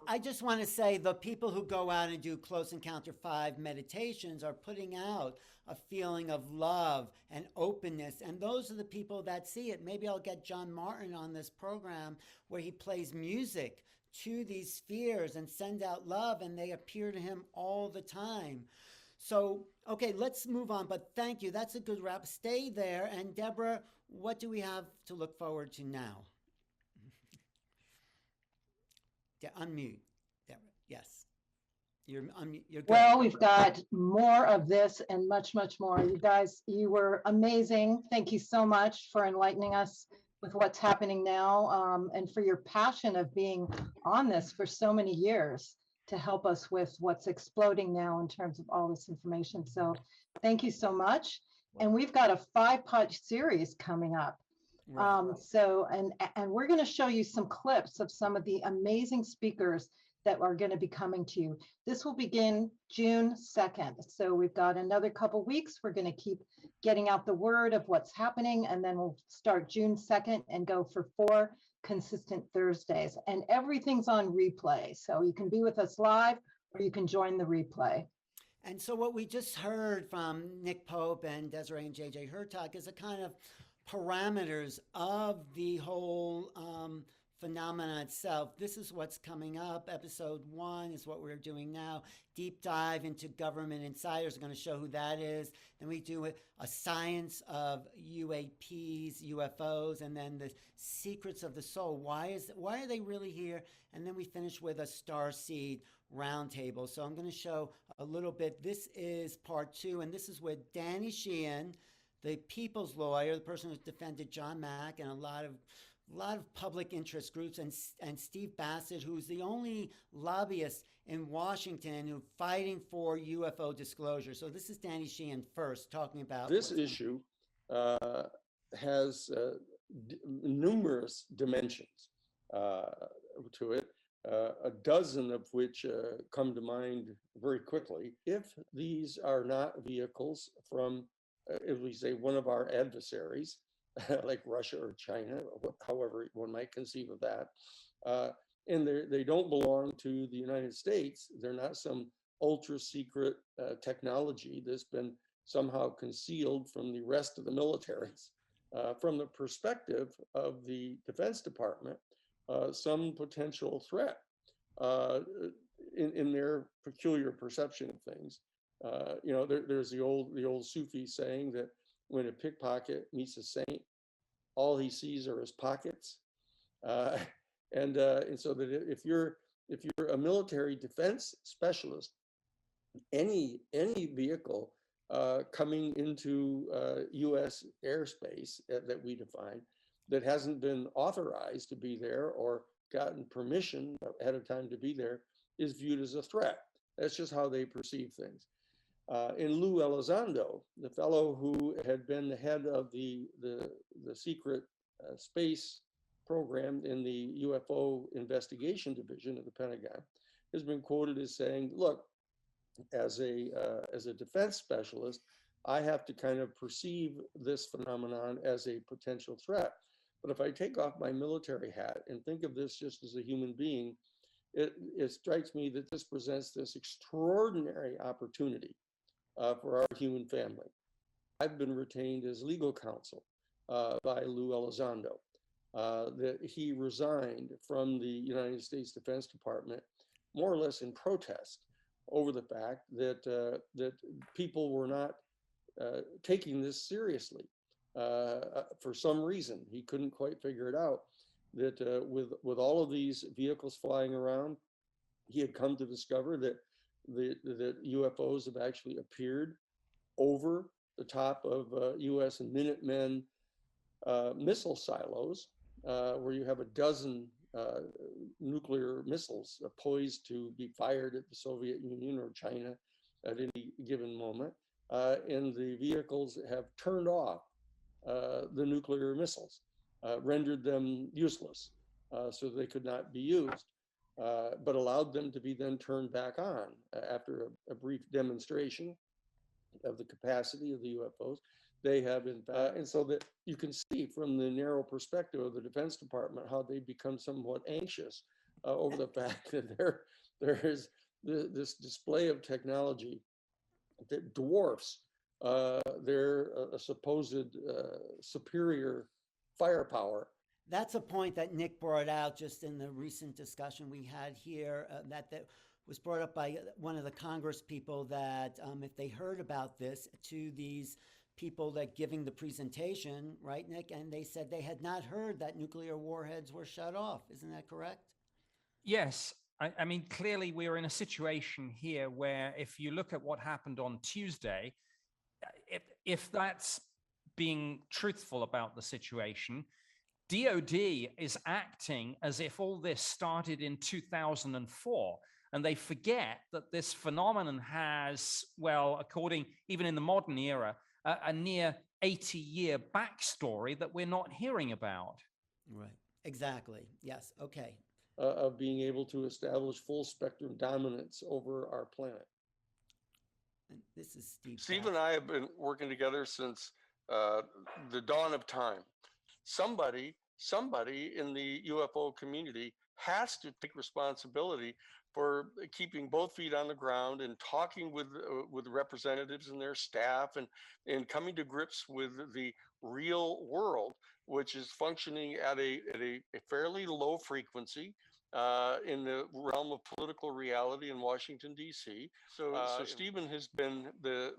I just want to say the people who go out and do Close Encounter 5 meditations are putting out a feeling of love and openness. And those are the people that see it. Maybe I'll get John Martin on this program where he plays music to these spheres and send out love, and they appear to him all the time. So, okay, let's move on, but thank you. That's a good wrap. Stay there. And Deborah, what do we have to look forward to now? Unmute, Deborah. Yes. You're good. Well, we've got more of this and much, much more. You guys, you were amazing. Thank you so much for enlightening us with what's happening now, and for your passion of being on this for so many years to help us with what's exploding now in terms of all this information. So thank you so much. And we've got a 5-part series coming up. Right. And we're going to show you some clips of some of the amazing speakers that are going to be coming to you. This will begin June 2nd. So we've got another couple weeks. We're going to keep getting out the word of what's happening, and then we'll start June 2nd and go for 4 consistent Thursdays. And everything's on replay. So you can be with us live or you can join the replay. And so what we just heard from Nick Pope and Desiree and JJ Hurtak is a kind of parameters of the whole phenomena itself. This is what's coming up. Episode 1 is what we're doing now. Deep dive into government insiders. We're going to show who that is. Then we do a science of UAPs, UFOs, and then the secrets of the soul. Why are they really here? And then we finish with a starseed roundtable. So I'm going to show a little bit. This is part 2, and this is with Danny Sheehan, the people's lawyer, the person who's defended John Mack and a lot of public interest groups, and Steve Bassett, who's the only lobbyist in Washington who's fighting for UFO disclosure. So this is Danny Sheehan first, talking about this issue. Has numerous dimensions to it. A dozen of which come to mind very quickly. If these are not vehicles from, if we say, one of our adversaries, like Russia or China, however one might conceive of that, and they don't belong to the United States, they're not some ultra secret technology that's been somehow concealed from the rest of the militaries. From the perspective of the Defense Department, some potential threat in their peculiar perception of things. There's the old Sufi saying that when a pickpocket meets a saint, all he sees are his pockets, and so that if you're a military defense specialist, any vehicle coming into U.S. airspace that we define that hasn't been authorized to be there or gotten permission ahead of time to be there is viewed as a threat. That's just how they perceive things. In Lou Elizondo, the fellow who had been the head of the secret space program in the UFO investigation division of the Pentagon, has been quoted as saying, "Look, as a defense specialist, I have to kind of perceive this phenomenon as a potential threat. But if I take off my military hat and think of this just as a human being, it strikes me that this presents this extraordinary opportunity for our human family." I've been retained as legal counsel by Lou Elizondo, that he resigned from the United States Defense Department more or less in protest over the fact that people were not taking this seriously for some reason. He couldn't quite figure it out. That with all of these vehicles flying around, he had come to discover that that UFOs have actually appeared over the top of U.S. and Minutemen missile silos, where you have a dozen nuclear missiles poised to be fired at the Soviet Union or China at any given moment, and the vehicles have turned off the nuclear missiles, rendered them useless, so they could not be used, but allowed them to be then turned back on after a brief demonstration of the capacity of the UFOs. They have, in fact, and so that you can see from the narrow perspective of the Defense Department how they become somewhat anxious over the fact that there is this display of technology that dwarfs their supposed superior firepower. That's a point that Nick brought out just in the recent discussion we had here, that was brought up by one of the Congress people, that if they heard about this to these people that giving the presentation, right, Nick, and they said they had not heard that nuclear warheads were shut off. Isn't that correct? Yes. I mean, clearly we're in a situation here where if you look at what happened on Tuesday, if that's being truthful about the situation, DOD is acting as if all this started in 2004. And they forget that this phenomenon has, well, according, even in the modern era, a near 80-year backstory that we're not hearing about. Right. Exactly. Yes. Okay. Of being able to establish full spectrum dominance over our planet. And this is Steve. Steve and I have been working together since the dawn of time. Somebody in the UFO community has to take responsibility for keeping both feet on the ground and talking with representatives and their staff and coming to grips with the real world, which is functioning at a fairly low frequency in the realm of political reality in Washington, D.C. So Stephen has been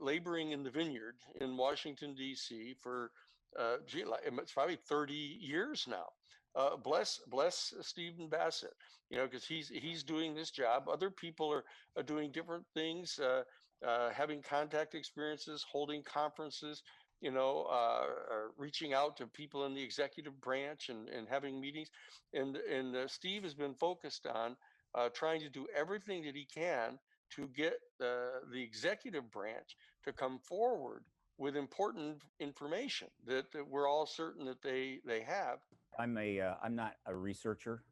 laboring in the vineyard in Washington, D.C. for it's probably 30 years now. Bless Stephen Bassett, because he's doing this job. Other people are doing different things, having contact experiences, holding conferences, reaching out to people in the executive branch and having meetings. And Steve has been focused on trying to do everything that he can to get the executive branch to come forward with important information that we're all certain that they have. I'm not a researcher,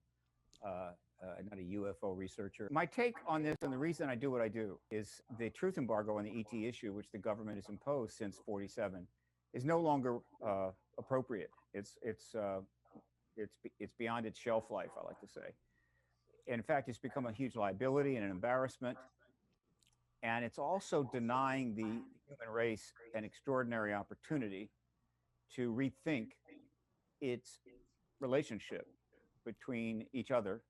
not a UFO researcher. My take on this, and the reason I do what I do, is the truth embargo on the ET issue, which the government has imposed since '47, is no longer appropriate. It's beyond its shelf life, I like to say. In fact, it's become a huge liability and an embarrassment. And it's also denying the human race an extraordinary opportunity to rethink its relationship between each other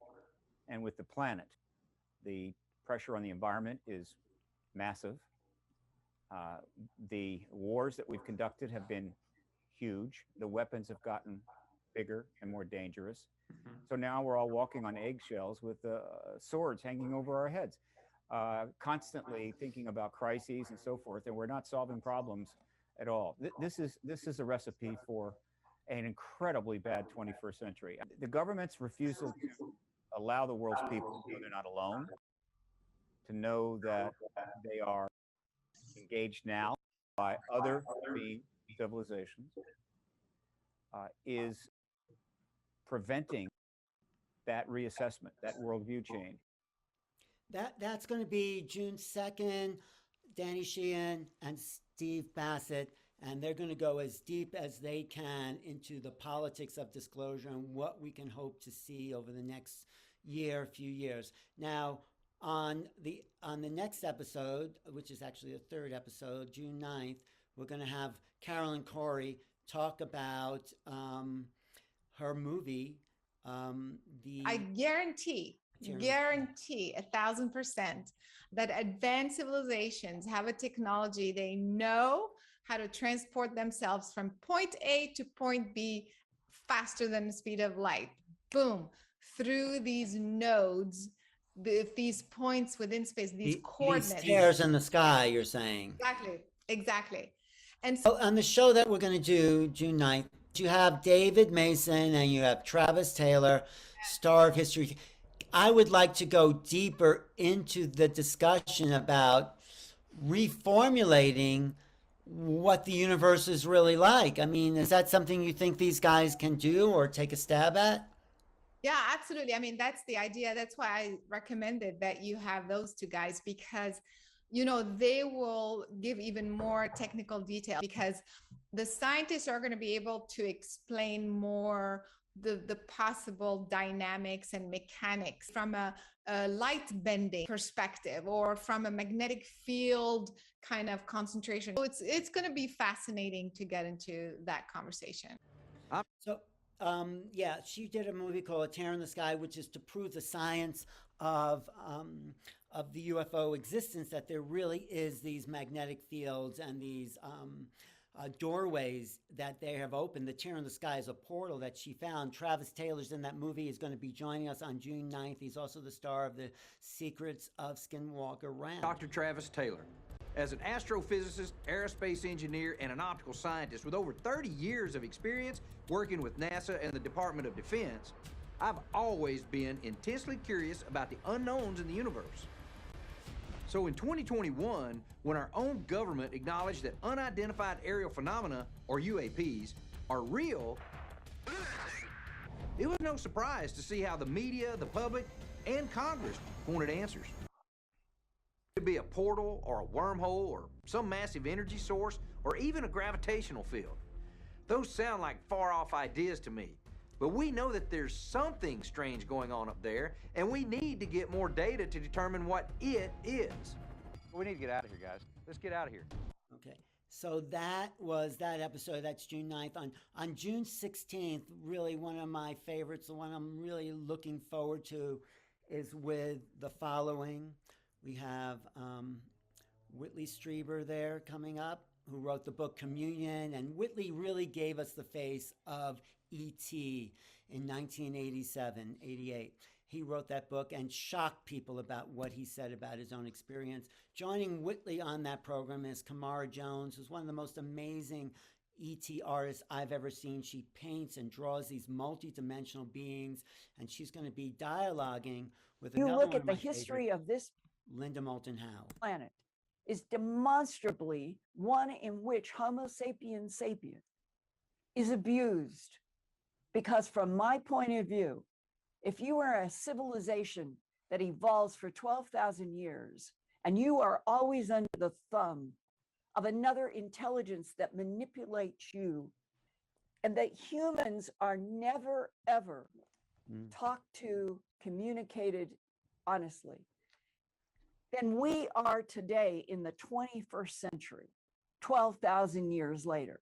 and with the planet. The pressure on the environment is massive. The wars that we've conducted have been huge. The weapons have gotten bigger and more dangerous. So now we're all walking on eggshells with swords hanging over our heads, constantly thinking about crises and so forth, and we're not solving problems at all. This is a recipe for an incredibly bad 21st century. The government's refusal to allow the world's people to know they're not alone, to know that they are engaged now by other being civilizations, is preventing that reassessment, that worldview change. That's going to be June 2nd. Danny Sheehan and Steve Bassett, and they're going to go as deep as they can into the politics of disclosure and what we can hope to see over the next few years. Now, on the next episode, which is actually the third episode, June 9th, we're going to have Carolyn Cory talk about her movie. I guarantee 1,000% that advanced civilizations have a technology. They know how to transport themselves from point A to point B faster than the speed of light. Boom, through these nodes, these points within space, these coordinates. These stairs in the sky, you're saying. Exactly. And so on the show that we're going to do June 9th, you have David Mason and you have Travis Taylor, star of history. I would like to go deeper into the discussion about reformulating what the universe is really like. I mean, is that something you think these guys can do or take a stab at? Yeah, absolutely. I mean, that's the idea. That's why I recommended that you have those two guys, because they will give even more technical detail, because the scientists are going to be able to explain more the possible dynamics and mechanics from a light bending perspective or from a magnetic field kind of concentration. So it's going to be fascinating to get into that conversation. She did a movie called A Tear in the Sky, which is to prove the science of the UFO existence, that there really is these magnetic fields and these doorways that they have opened. The Tear in the Sky is a portal that she found. Travis Taylor's in that movie. He's going to be joining us on June 9th. He's also the star of The Secrets of Skinwalker Ranch. Dr. Travis Taylor. As an astrophysicist, aerospace engineer, and an optical scientist with over 30 years of experience working with NASA and the Department of Defense, I've always been intensely curious about the unknowns in the universe. So in 2021, when our own government acknowledged that unidentified aerial phenomena, or UAPs, are real, it was no surprise to see how the media, the public, and Congress wanted answers. It could be a portal or a wormhole or some massive energy source or even a gravitational field. Those sound like far-off ideas to me, but we know that there's something strange going on up there, and we need to get more data to determine what it is. We need to get out of here, guys. Let's get out of here. Okay. So that was that episode. That's June 9th. On June 16th, really one of my favorites, the one I'm really looking forward to, is with the following. We have Whitley Strieber there coming up, who wrote the book Communion. And Whitley really gave us the face of E.T. in 1987, 88. He wrote that book and shocked people about what he said about his own experience. Joining Whitley on that program is Kamora Jones, who's one of the most amazing E.T. artists I've ever seen. She paints and draws these multidimensional beings, and she's going to be dialoguing with You another look one at of the my history favorites, of this Linda Moulton Howe. planet is demonstrably one in which Homo sapiens sapiens is abused. Because from my point of view, if you are a civilization that evolves for 12,000 years and you are always under the thumb of another intelligence that manipulates you, and that humans are never, ever talked to, communicated honestly, then we are today in the 21st century, 12,000 years later.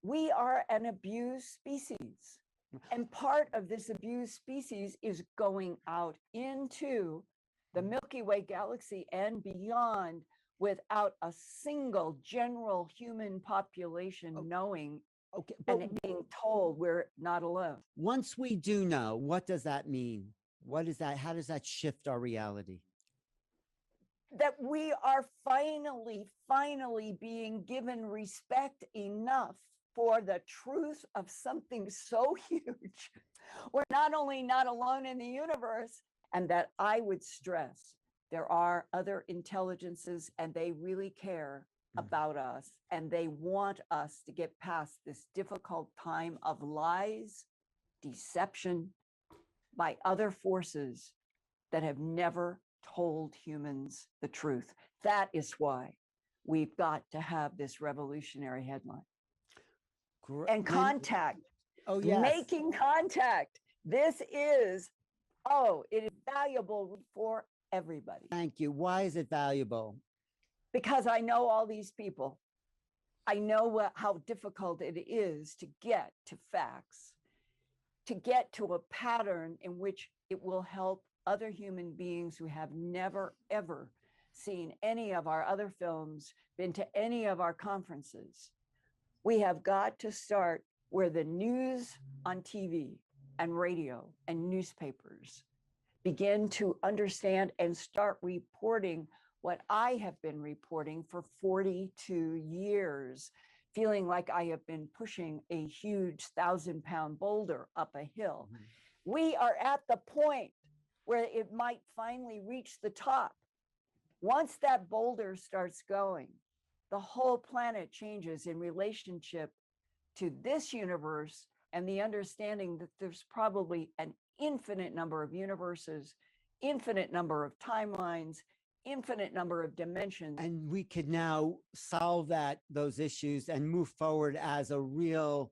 We are an abused species. And part of this abused species is going out into the Milky Way galaxy and beyond without a single general human population knowing and it being told we're not alone. Once we do know, what does that mean? What is that? How does that shift our reality? That we are finally being given respect enough for the truth of something so huge. We're not only not alone in the universe, and that I would stress there are other intelligences and they really care about us and they want us to get past this difficult time of lies, deception by other forces that have never told humans the truth. That is why we've got to have this revolutionary headline. And contact. Oh, yes. Making contact. This is, it is valuable for everybody. Thank you. Why is it valuable? Because I know all these people. I know how difficult it is to get to facts, to get to a pattern in which it will help other human beings who have never, ever seen any of our other films, been to any of our conferences. We have got to start where the news on TV and radio and newspapers begin to understand and start reporting what I have been reporting for 42 years, feeling like I have been pushing a huge 1,000-pound boulder up a hill. We are at the point where it might finally reach the top. Once that boulder starts going, the whole planet changes in relationship to this universe and the understanding that there's probably an infinite number of universes, infinite number of timelines, infinite number of dimensions. And we could now solve those issues and move forward as a real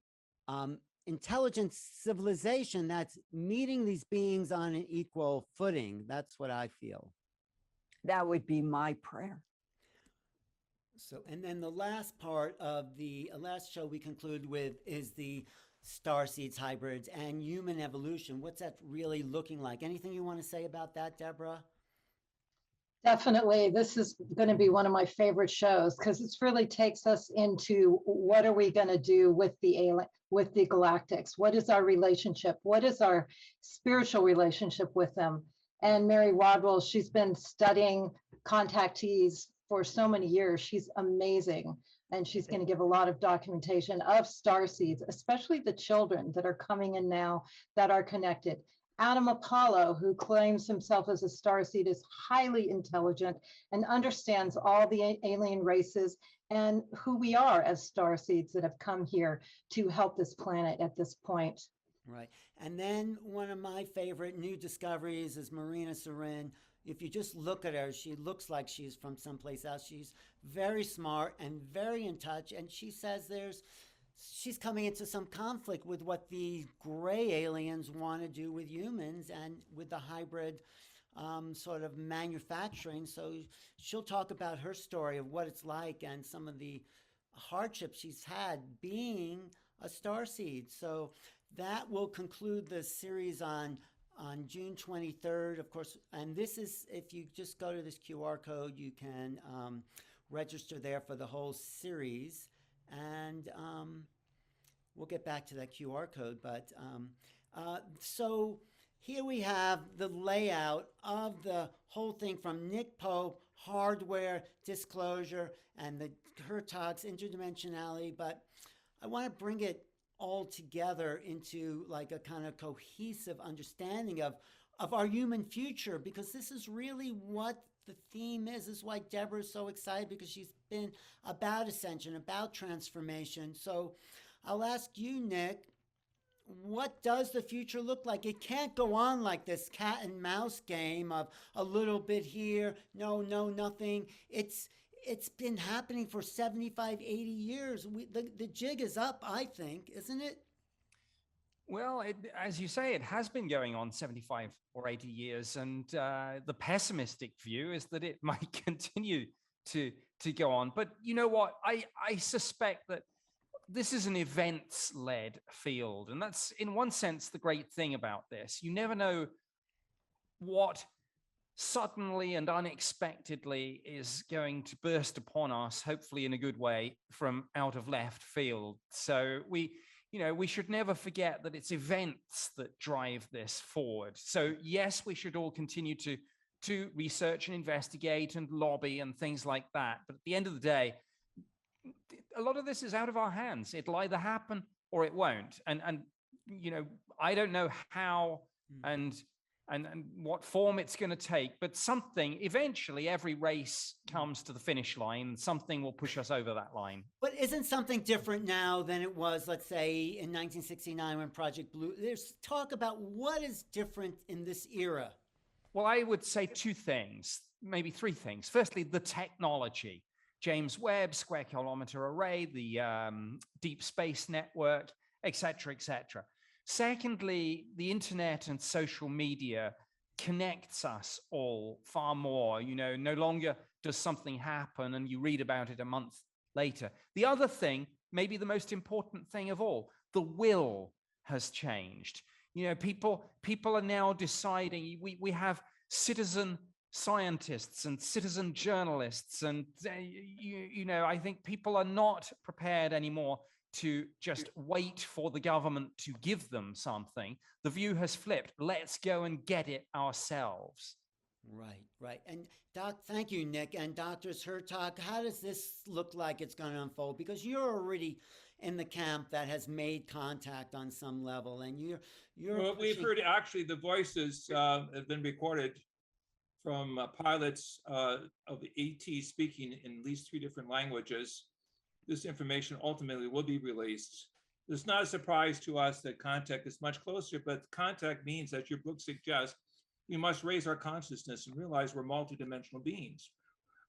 intelligent civilization that's meeting these beings on an equal footing. That's what I feel. That would be my prayer. So, and then the last part of the last show we conclude with is the starseeds, hybrids, and human evolution. What's that really looking like? Anything you want to say about that, Deborah? Definitely. This is going to be one of my favorite shows because it really takes us into what are we going to do with the galactics? What is our relationship? What is our spiritual relationship with them? And Mary Rodwell, she's been studying contactees for so many years. She's amazing. And she's going to give a lot of documentation of starseeds, especially the children that are coming in now that are connected. Adam Apollo, who claims himself as a starseed, is highly intelligent and understands all the alien races and who we are as starseeds that have come here to help this planet at this point. Right. And then one of my favorite new discoveries is Marina Seren. If you just look at her, she looks like she's from someplace else. She's very smart and very in touch. And she says she's coming into some conflict with what the gray aliens want to do with humans and with the hybrid sort of manufacturing. So she'll talk about her story of what it's like and some of the hardships she's had being a starseed. So that will conclude the series on June 23rd, of course. And this is, if you just go to this QR code, you can register there for the whole series. And we'll get back to that QR code. But so here we have the layout of the whole thing from Nick Pope, hardware, disclosure, and the Hurtak's interdimensionality. But I want to bring it all together into like a kind of cohesive understanding of our human future, because this is really what the theme is. This is why Deborah's so excited, because she's been about ascension, about transformation. So I'll ask you, Nick, what does the future look like? It can't go on like this cat and mouse game of a little bit here, no, nothing. It's been happening for 75, 80 years. The jig is up, I think, isn't it? Well, as you say, it has been going on 75 or 80 years. And the pessimistic view is that it might continue to go on. But you know what? I suspect that this is an events-led field. And that's, in one sense, the great thing about this. You never know what suddenly and unexpectedly is going to burst upon us, hopefully in a good way, from out of left field. So we should never forget that it's events that drive this forward. So yes, we should all continue to research and investigate and lobby and things like that. But at the end of the day, a lot of this is out of our hands. It'll either happen or it won't. And I don't know how and what form it's going to take, but something, eventually every race comes to the finish line. Something will push us over that line. But isn't something different now than it was, let's say, in 1969 when Project Blue? There's talk about what is different in this era. Well, I would say two things, maybe three things. Firstly, the technology. James Webb, Square Kilometer Array, the Deep Space Network, et cetera, et cetera. Secondly, the internet and social media connects us all far more. No longer does something happen and you read about it a month later. The other thing, maybe the most important thing of all, the will has changed. People are now deciding. We have citizen scientists and citizen journalists, and I think people are not prepared anymore to just wait for the government to give them something. The view has flipped. Let's go and get it ourselves. Right. And thank you, Nick. And Doctors Hurtak, how does this look like it's going to unfold? Because you're already in the camp that has made contact on some level, and you're. Well, we've heard actually the voices have been recorded from pilots of the ET speaking in at least 3 different languages. This information ultimately will be released. It's not a surprise to us that contact is much closer, but contact means, as your book suggests, we must raise our consciousness and realize we're multidimensional beings.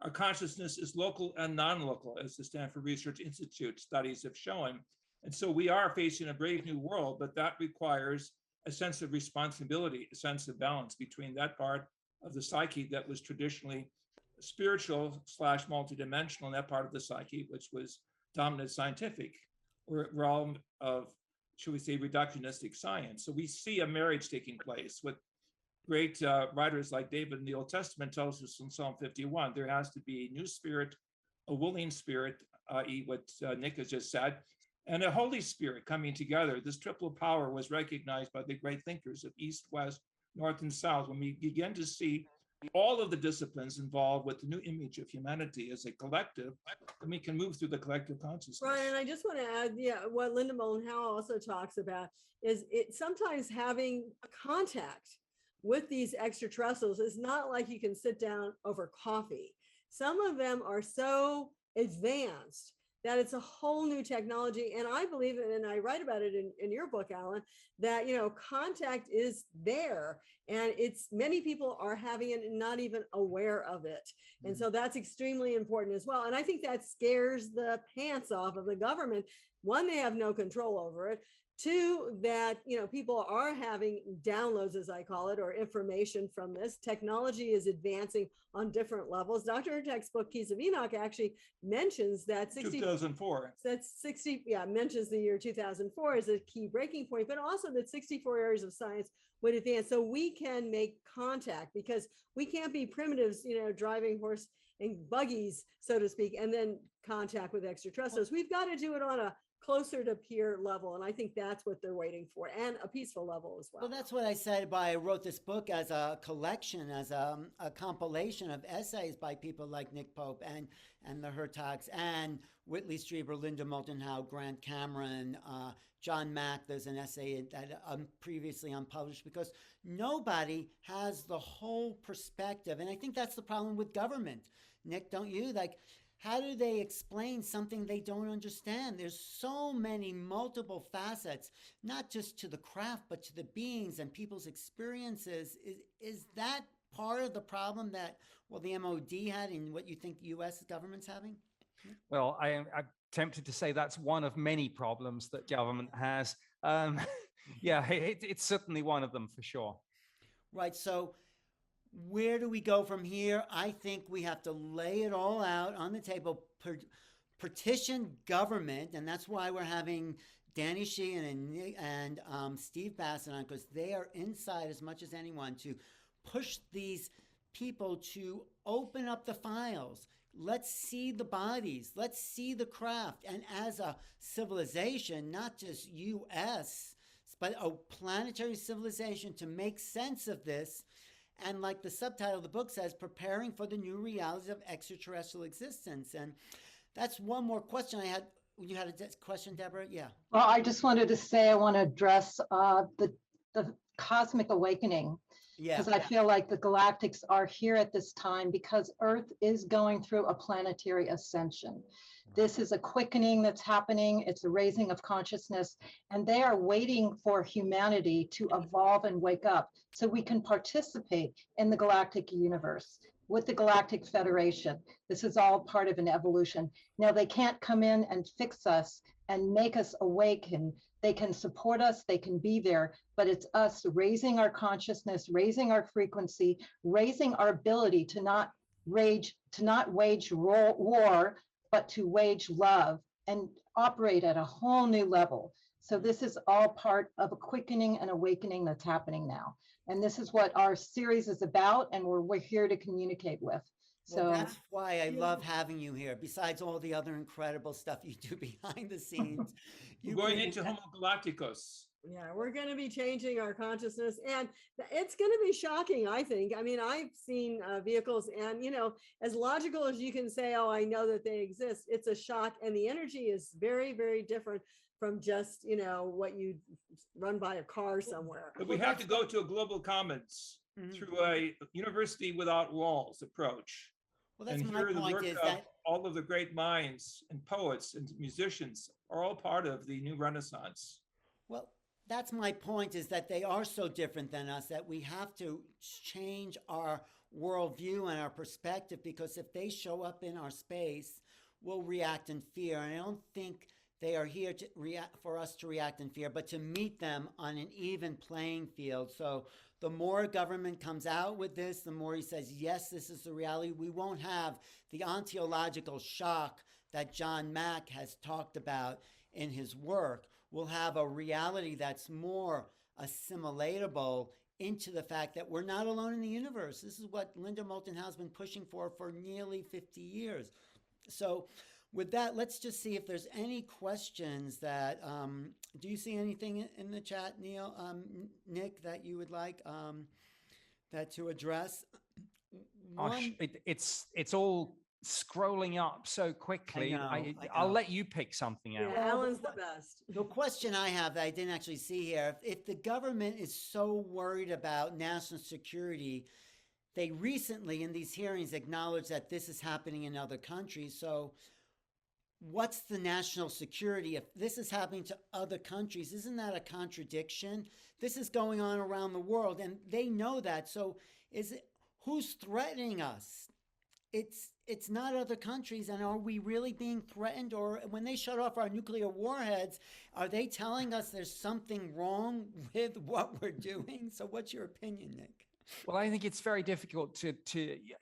Our consciousness is local and non-local, as the Stanford Research Institute studies have shown. And so we are facing a brave new world, but that requires a sense of responsibility, a sense of balance between that part of the psyche that was traditionally spiritual / multidimensional, and that part of the psyche which was dominant scientific, or realm of, should we say, reductionistic science. So we see a marriage taking place with great writers like David in the Old Testament tells us in Psalm 51, there has to be a new spirit, a willing spirit, i.e. what Nick has just said, and a Holy Spirit coming together. This triple power was recognized by the great thinkers of East, West, North, and South. When we begin to see all of the disciplines involved with the new image of humanity as a collective, and we can move through the collective consciousness. Right, and I just want to add, what Linda Moulton Howe also talks about is it sometimes having a contact with these extraterrestrials is not like you can sit down over coffee. Some of them are so advanced that it's a whole new technology. And I believe it, and I write about it in your book, Alan, that, contact is there and many people are having it and not even aware of it. And so that's extremely important as well. And I think that scares the pants off of the government. One, they have no control over it. Two, that people are having downloads, as I call it, or information from this. Technology is advancing on different levels. Dr. Hurtak's book, Keys of Enoch, actually mentions that 2004. Mentions the year 2004 as a key breaking point, but also that 64 areas of science would advance. So we can make contact, because we can't be primitives, driving horse and buggies, so to speak, and then contact with extraterrestrials. We've got to do it on a closer to peer level. And I think that's what they're waiting for, and a peaceful level as well. Well, that's what I said I wrote this book as a collection, as a compilation of essays by people like Nick Pope and the Hurtaks and Whitley Strieber, Linda Moulton Howe, Grant Cameron, John Mack. There's an essay that previously unpublished, because nobody has the whole perspective. And I think that's the problem with government. Nick, don't you? How do they explain something they don't understand? There's so many multiple facets, not just to the craft, but to the beings and people's experiences. Is that part of the problem that, the MOD had and what you think U.S. government's having? Well, I'm tempted to say that's one of many problems that government has. It's certainly one of them for sure. Right. So where do we go from here? I think we have to lay it all out on the table, petition government, and that's why we're having Danny Sheehan and Steve Bassett on, because they are inside as much as anyone to push these people to open up the files. Let's see the bodies. Let's see the craft. And as a civilization, not just U.S., but a planetary civilization, to make sense of this. And like the subtitle of the book says, preparing for the new realities of extraterrestrial existence. And that's one more question I had. You had a question, Deborah? Yeah. Well, I just wanted to say, I want to address the cosmic awakening. Yeah. Because I feel like the galactics are here at this time because Earth is going through a planetary ascension. This is a quickening that's happening. It's a raising of consciousness, and they are waiting for humanity to evolve and wake up so we can participate in the galactic universe with the Galactic Federation. This is all part of an evolution. Now, they can't come in and fix us and make us awaken. They can support us, they can be there, but it's us raising our consciousness, raising our frequency, raising our ability to not wage war, but to wage love and operate at a whole new level. So this is all part of a quickening and awakening that's happening now. And this is what our series is about, and we're here to communicate with. So that's why I love having you here. Besides all the other incredible stuff you do behind the scenes. We're going into Homo Galacticus. Yeah, we're going to be changing our consciousness, and it's going to be shocking, I think. I mean, I've seen vehicles, and, as logical as you can say, oh, I know that they exist, it's a shock. And the energy is very, very different from just, what you run by a car somewhere. But we have to go to a global commons through a university without walls approach. Well, that's and my here the point work is of that all of the great minds and poets and musicians are all part of the new Renaissance. Well, that's my point, is that they are so different than us that we have to change our worldview and our perspective, because if they show up in our space, we'll react in fear. And I don't think they are here to for us to react in fear, but to meet them on an even playing field. So the more government comes out with this, the more he says, yes, this is the reality. We won't have the ontological shock that John Mack has talked about in his work. We'll have a reality that's more assimilatable into the fact that we're not alone in the universe. This is what Linda Moulton Howe has been pushing for nearly 50 years. So with that, let's just see if there's any questions that, do you see anything in the chat, Neil, Nick, that you would like that to address? It's all scrolling up so quickly. I'll let you pick something out. Yeah, Alan's the best. The question I have that I didn't actually see here, if the government is so worried about national security, they recently in these hearings acknowledged that this is happening in other countries. So what's the national security? If this is happening to other countries, isn't that a contradiction? This is going on around the world and they know that. So who's threatening us? It's not other countries. And are we really being threatened? Or when they shut off our nuclear warheads, are they telling us there's something wrong with what we're doing? So what's your opinion, Nick? Well, I think it's very difficult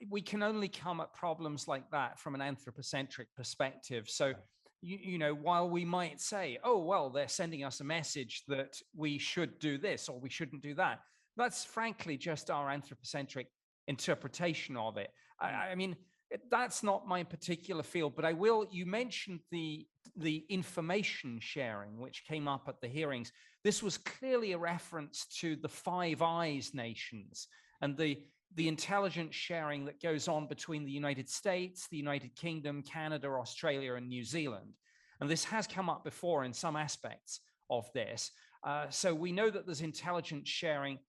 we can only come at problems like that from an anthropocentric perspective. So, you know, while we might say, oh, well, they're sending us a message that we should do this or we shouldn't do that, that's frankly just our anthropocentric interpretation of it. I mean, that's not my particular field, but you mentioned the information sharing, which came up at the hearings. This was clearly a reference to the Five Eyes nations and the intelligence sharing that goes on between the United States, the United Kingdom, Canada, Australia, and New Zealand. And this has come up before in some aspects of this. So we know that there's intelligence sharing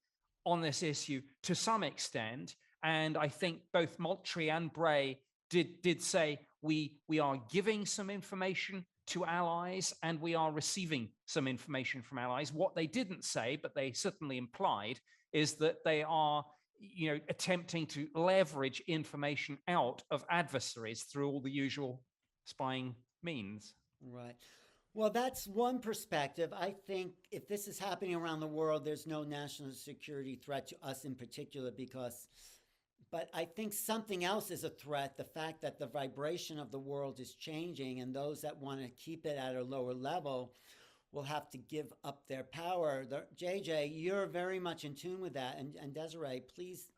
on this issue to some extent. And I think both Moultrie and Bray did say we are giving some information to allies and we are receiving some information from allies. What they didn't say, but they certainly implied, is that they are, you know, attempting to leverage information out of adversaries through all the usual spying means. Right. Well, that's one perspective. I think if this is happening around the world, there's no national security threat to us in particular but I think something else is a threat, the fact that the vibration of the world is changing and those that want to keep it at a lower level will have to give up their power. JJ, you're very much in tune with that. And Desiree, please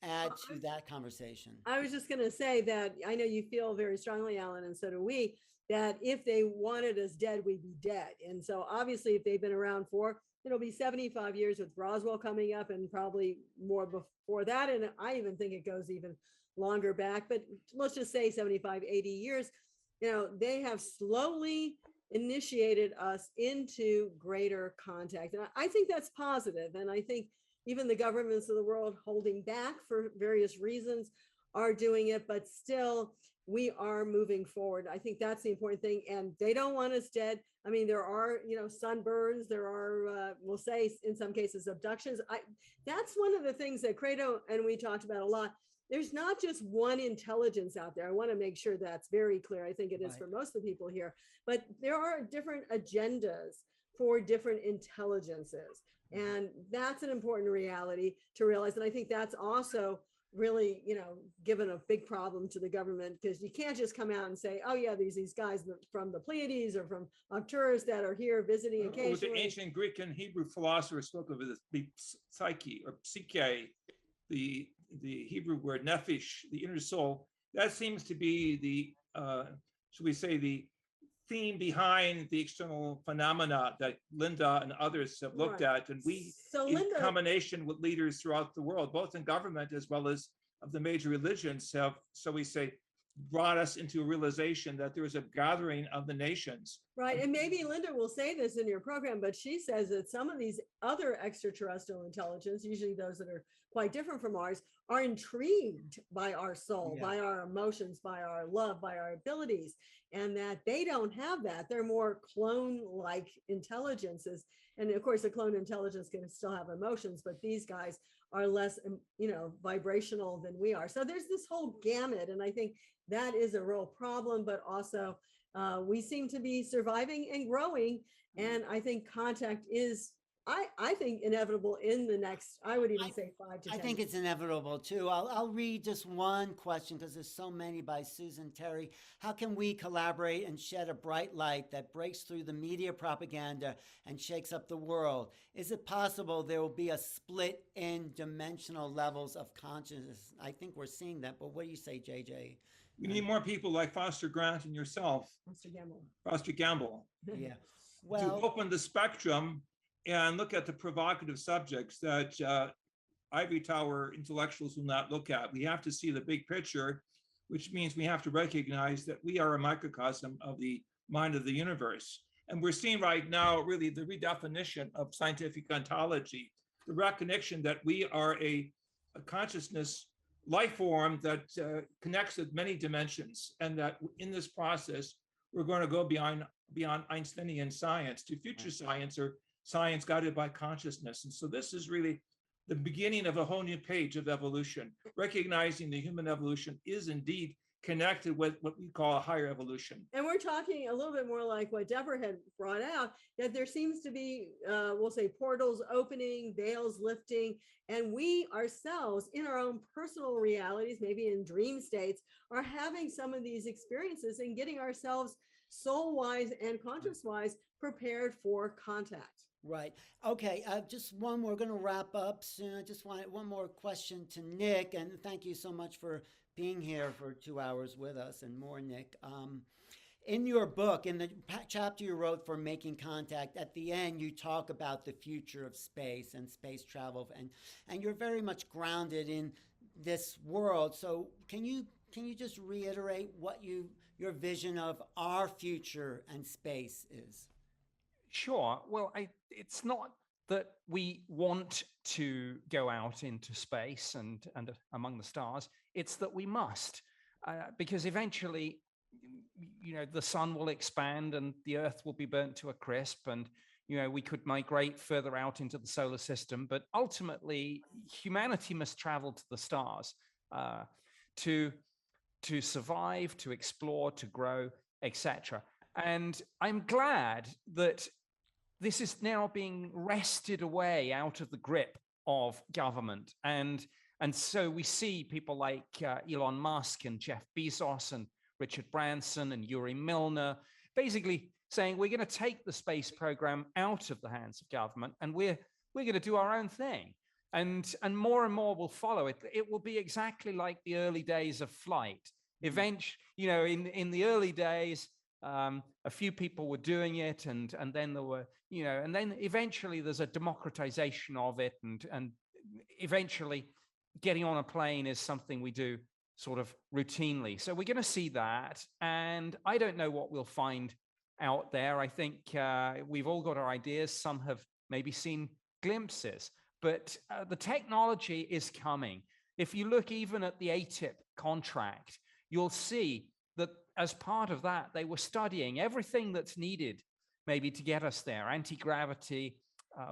add to that conversation. I was just going to say that I know you feel very strongly, Alan, and so do we, that if they wanted us dead, we'd be dead. And so obviously if they've been around for, it'll be 75 years with Roswell coming up and probably more before that. And I even think it goes even longer back, but let's just say 75, 80 years, you know, they have slowly initiated us into greater contact. And I think that's positive. And I think even the governments of the world holding back for various reasons are doing it, but still we are moving forward. I think that's the important thing. And they don't want us dead. I mean, there are, you know, sunburns, there are, we'll say in some cases, abductions. That's one of the things that Credo and we talked about a lot. There's not just one intelligence out there. I want to make sure that's very clear. I think it is for most of the people here, but there are different agendas for different intelligences. And that's an important reality to realize. And I think that's also really, you know, given a big problem to the government, because you can't just come out and say, oh yeah, these guys from the Pleiades or from Arcturus that are here visiting occasionally. The ancient Greek and Hebrew philosophers spoke of the psyche or psyche, the Hebrew word nephesh, the inner soul. That seems to be the, should we say, the theme behind the external phenomena that Linda and others have looked at. And we, in combination with leaders throughout the world, both in government as well as of the major religions, have, so we say, brought us into a realization that there is a gathering of the nations. Right. And maybe Linda will say this in your program, but she says that some of these other extraterrestrial intelligence, usually those that are quite different from ours, are intrigued by our soul, by our emotions, by our love, by our abilities, and that they don't have that. They're more clone-like intelligences. And of course, a clone intelligence can still have emotions, but these guys are less, you know, vibrational than we are. So there's this whole gamut. And I think that is a real problem, but also we seem to be surviving and growing. And I think contact is, I think, inevitable in the next, I would even say 5 to 10 I think it's inevitable too. I'll read just one question because there's so many by Susan Terry. How can we collaborate and shed a bright light that breaks through the media propaganda and shakes up the world? Is it possible there will be a split in dimensional levels of consciousness? I think we're seeing that, but what do you say, JJ? We need more people like Foster Grant and yourself. Foster Gamble. Yeah. Well, to open the spectrum and look at the provocative subjects that ivory tower intellectuals will not look at. We have to see the big picture, which means we have to recognize that we are a microcosm of the mind of the universe. And we're seeing right now really the redefinition of scientific ontology, the recognition that we are a consciousness life form that connects with many dimensions, and that in this process, we're going to go beyond Einsteinian science to future science, or science guided by consciousness. And so this is really the beginning of a whole new page of evolution, recognizing the human evolution is indeed connected with what we call a higher evolution. And we're talking a little bit more like what Deborah had brought out, that there seems to be, we'll say, portals opening, veils lifting, and we ourselves in our own personal realities, maybe in dream states, are having some of these experiences and getting ourselves soul-wise and conscious-wise prepared for contact. Right. Okay. Just one more. We're going to wrap up soon. I just wanted one more question to Nick, and thank you so much for being here for 2 hours with us and more, Nick. In your book, in the chapter you wrote for Making Contact, at the end you talk about the future of space and space travel, and you're very much grounded in this world. So can you just reiterate what your vision of our future and space is? Sure. Well, it's not that we want to go out into space and among the stars. It's that we must, because eventually, the sun will expand and the Earth will be burnt to a crisp, and we could migrate further out into the solar system. But ultimately, humanity must travel to the stars to survive, to explore, to grow, etc. And I'm glad that this is now being wrested away out of the grip of government. And so we see people like Elon Musk and Jeff Bezos and Richard Branson and Yuri Milner basically saying we're going to take the space program out of the hands of government, and we're going to do our own thing. And more will follow it. It will be exactly like the early days of flight. Eventually, in the early days, a few people were doing it, and then there were, and then eventually there's a democratization of it, and eventually getting on a plane is something we do sort of routinely. So we're going to see that, and I don't know what we'll find out there. I think we've all got our ideas. Some have maybe seen glimpses, but the technology is coming. If you look even at the ATIP contract, you'll see that as part of that, they were studying everything that's needed maybe to get us there: anti-gravity,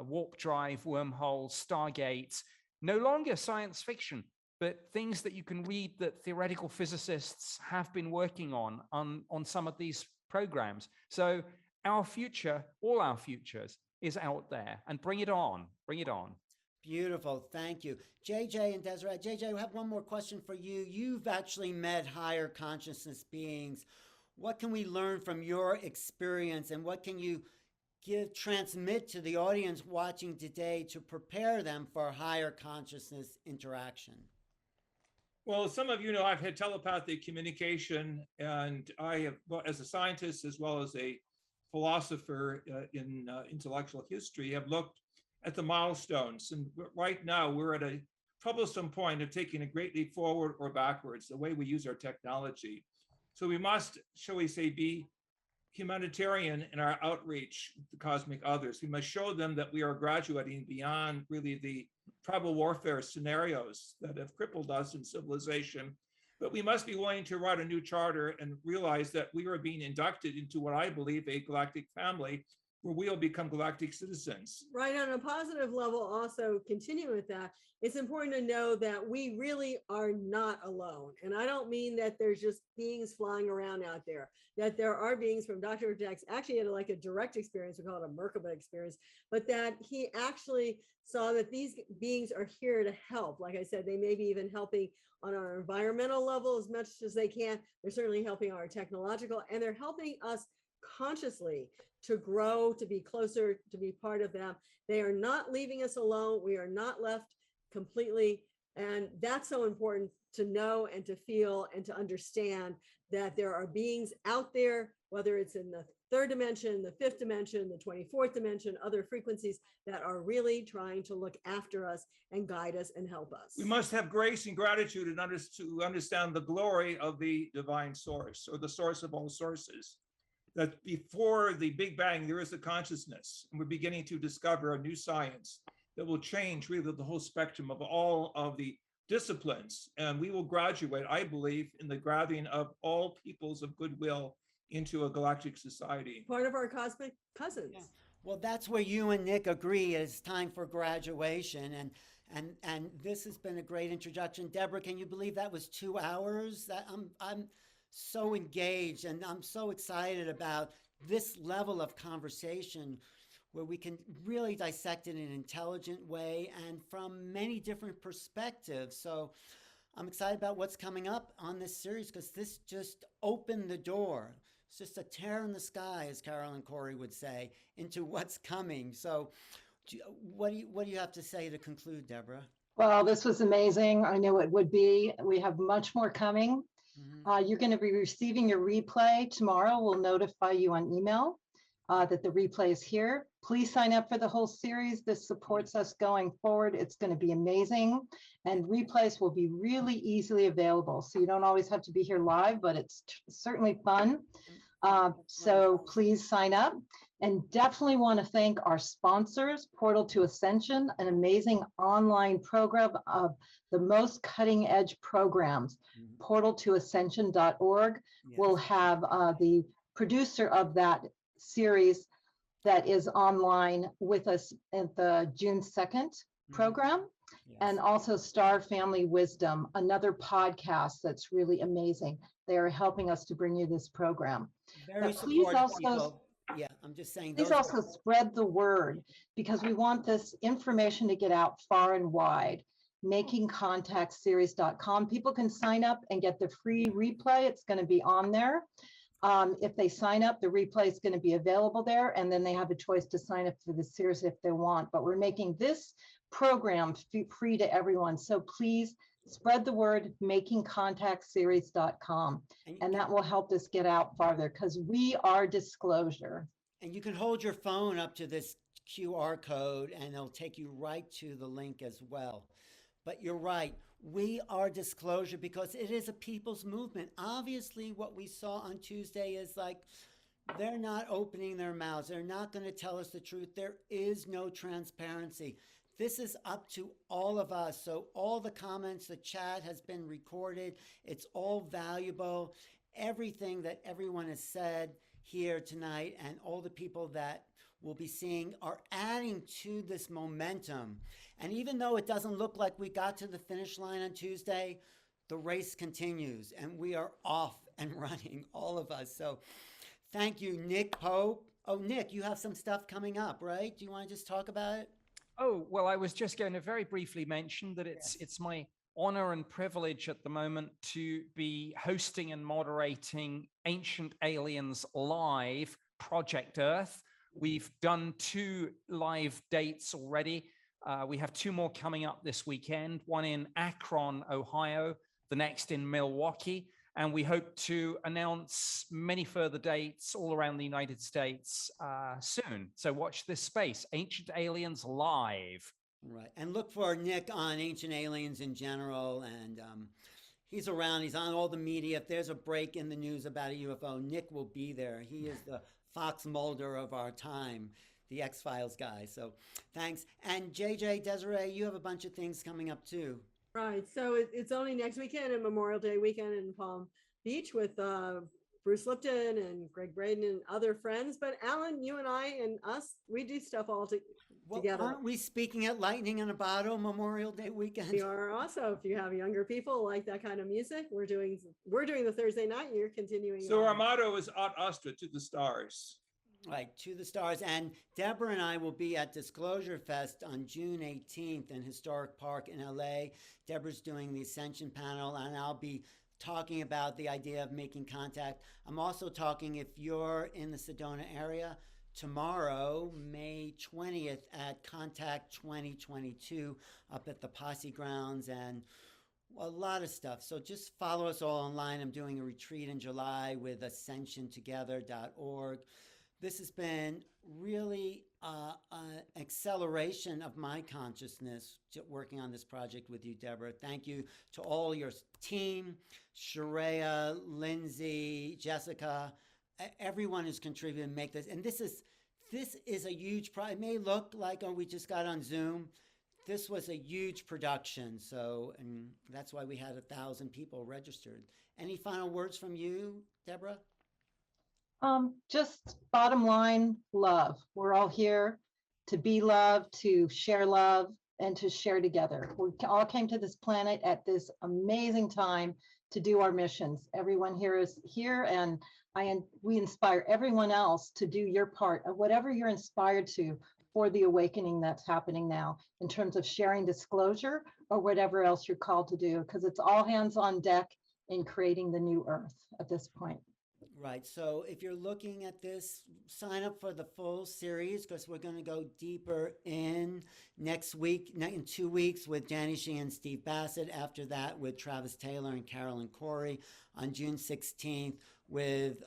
warp drive, wormholes, stargates. No longer science fiction, but things that you can read that theoretical physicists have been working on some of these programs. So our future, all our futures, is out there, and bring it on, bring it on. Beautiful. Thank you. JJ and Desiree. JJ, we have one more question for you. You've actually met higher consciousness beings. What can we learn from your experience, and what can you transmit to the audience watching today to prepare them for higher consciousness interaction? Well, some of you know I've had telepathic communication, and I have, as a scientist as well as a philosopher in intellectual history, have looked at the milestones. And right now we're at a troublesome point of taking a great leap forward or backwards, the way we use our technology. So we must, shall we say, be humanitarian in our outreach to cosmic others. We must show them that we are graduating beyond really the tribal warfare scenarios that have crippled us in civilization. But we must be willing to write a new charter and realize that we are being inducted into what I believe a galactic family, where we'll become galactic citizens. Right. On a positive level, also continue with that, it's important to know that we really are not alone. And I don't mean that there's just beings flying around out there, that there are beings from Dr. Hurtak actually had like a direct experience, we call it a Merkaba experience, but that he actually saw that these beings are here to help. Like I said, they may be even helping on our environmental level as much as they can. They're certainly helping our technological, and they're helping us consciously to grow, to be closer, to be part of them. They are not leaving us alone. We are not left completely. And that's so important to know and to feel and to understand, that there are beings out there, whether it's in the third dimension, the fifth dimension, the 24th dimension, other frequencies that are really trying to look after us and guide us and help us. We must have grace and gratitude and to understand the glory of the divine source, or the source of all sources. That before the Big Bang, there is a consciousness, and we're beginning to discover a new science that will change really the whole spectrum of all of the disciplines. And we will graduate, I believe, in the gathering of all peoples of goodwill into a galactic society. Part of our cosmic cousins. Yeah. Well, that's where you and Nick agree. It's time for graduation, and this has been a great introduction. Deborah, can you believe that was 2 hours? That I'm so engaged, and I'm so excited about this level of conversation where we can really dissect it in an intelligent way and from many different perspectives. So I'm excited about what's coming up on this series, because this just opened the door. It's just a tear in the sky, as Carol and Cory would say, into what's coming. So what do you have to say to conclude, Deborah? Well, this was amazing. I knew it would be. We have much more coming. You're going to be receiving your replay tomorrow. We'll notify you on email that the replay is here. Please sign up for the whole series. This supports us going forward. It's going to be amazing. And replays will be really easily available. So you don't always have to be here live, but it's certainly fun. So please sign up. And definitely want to thank our sponsors, Portal to Ascension, an amazing online program of the most cutting edge programs. Portaltoascension.org will have the producer of that series that is online with us at the June 2nd program. And also Star Family Wisdom, another podcast that's really amazing. They are helping us to bring you this program. Very Please supportive also, people. Yeah, I'm just saying. please those also spread the word, because we want this information to get out far and wide. makingcontactseries.com. People can sign up and get the free replay. It's going to be on there. If they sign up, the replay is going to be available there, and then they have a choice to sign up for the series if they want. But we're making this program free to everyone. So please spread the word, makingcontactseries.com. And that will help us get out farther, because we are disclosure. And you can hold your phone up to this QR code and it'll take you right to the link as well. But you're right, we are disclosure because it is a people's movement. Obviously, what we saw on Tuesday is like, they're not opening their mouths. They're not going to tell us the truth. There is no transparency. This is up to all of us. So all the comments, the chat has been recorded. It's all valuable. Everything that everyone has said here tonight and all the people that we'll be seeing are adding to this momentum. And even though it doesn't look like we got to the finish line on Tuesday, the race continues and we are off and running, all of us. So thank you, Nick Pope. Oh, Nick, you have some stuff coming up, right? Do you want to just talk about it? Oh, well, I was just going to very briefly mention that it's my honor and privilege at the moment to be hosting and moderating Ancient Aliens Live Project Earth. We've done 2 live dates already. We have 2 more coming up this weekend, one in Akron, Ohio, the next in Milwaukee. And we hope to announce many further dates all around the United States soon. So watch this space, Ancient Aliens Live. Right. And look for Nick on Ancient Aliens in general. And he's around. He's on all the media. If there's a break in the news about a UFO, Nick will be there. He is the Fox Mulder of our time, the X-Files guy. So thanks. And JJ, Desiree, you have a bunch of things coming up too. Right. So it's only next weekend and Memorial Day weekend in Palm Beach with Bruce Lipton and Greg Braden and other friends. But Alan, you and I and us, we do stuff all together. Aren't we speaking at Lightning in a Bottle Memorial Day weekend? We are also. If you have younger people like that kind of music, we're doing the Thursday night. You're continuing. So our motto is Ad Astra, to the stars. Right, to the stars. And Deborah and I will be at Disclosure Fest on June 18th in Historic Park in LA. Deborah's doing the Ascension panel, and I'll be talking about the idea of making contact. I'm also talking, if you're in the Sedona area, tomorrow, May 20th at Contact 2022 up at the Posse Grounds, and a lot of stuff. So just follow us all online. I'm doing a retreat in July with ascensiontogether.org. This has been really an acceleration of my consciousness working on this project with you, Deborah. Thank you to all your team, Sharia, Lindsay, Jessica, everyone who's contributed to make this. And this is a huge project. It may look like, oh, we just got on Zoom. This was a huge production. So, and that's why we had 1,000 people registered. Any final words from you, Deborah? Just bottom line, love. We're all here to be loved, to share love, and to share together. We all came to this planet at this amazing time to do our missions. Everyone here is here, and we inspire everyone else to do your part of whatever you're inspired to for the awakening that's happening now in terms of sharing disclosure or whatever else you're called to do, because it's all hands on deck in creating the new Earth at this point. Right. So if you're looking at this, sign up for the full series because we're going to go deeper in next week, in 2 weeks with Danny Sheehan and Steve Bassett. After that with Travis Taylor and Carol and Cory. On June 16th with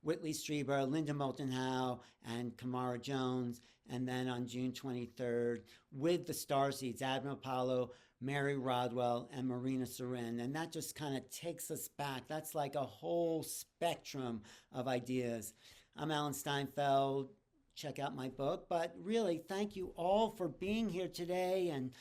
Whitley Strieber, Linda Moulton Howe, and Kamora Jones. And then on June 23rd with the Starseeds, Admiral Apollo, Mary Rodwell, and Marina Seren. And that just kind of takes us back. That's like a whole spectrum of ideas. I'm Alan Steinfeld. Check out my book. But really, thank you all for being here today and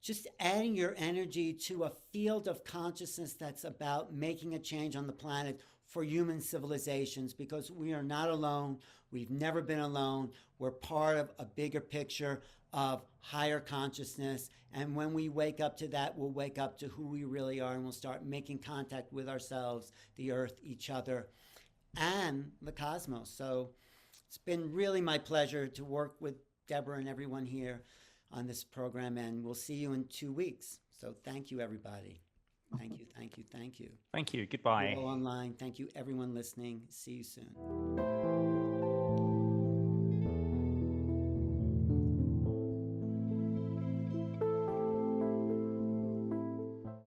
just adding your energy to a field of consciousness that's about making a change on the planet for human civilizations, because we are not alone. We've never been alone. We're part of a bigger picture of higher consciousness. And when we wake up to that, we'll wake up to who we really are, and we'll start making contact with ourselves, the earth, each other, and the cosmos. So it's been really my pleasure to work with Deborah and everyone here on this program, and we'll see you in 2 weeks. So thank you, everybody. Thank you, thank you, thank you. Thank you. Goodbye. You're all online. Thank you, everyone listening. See you soon.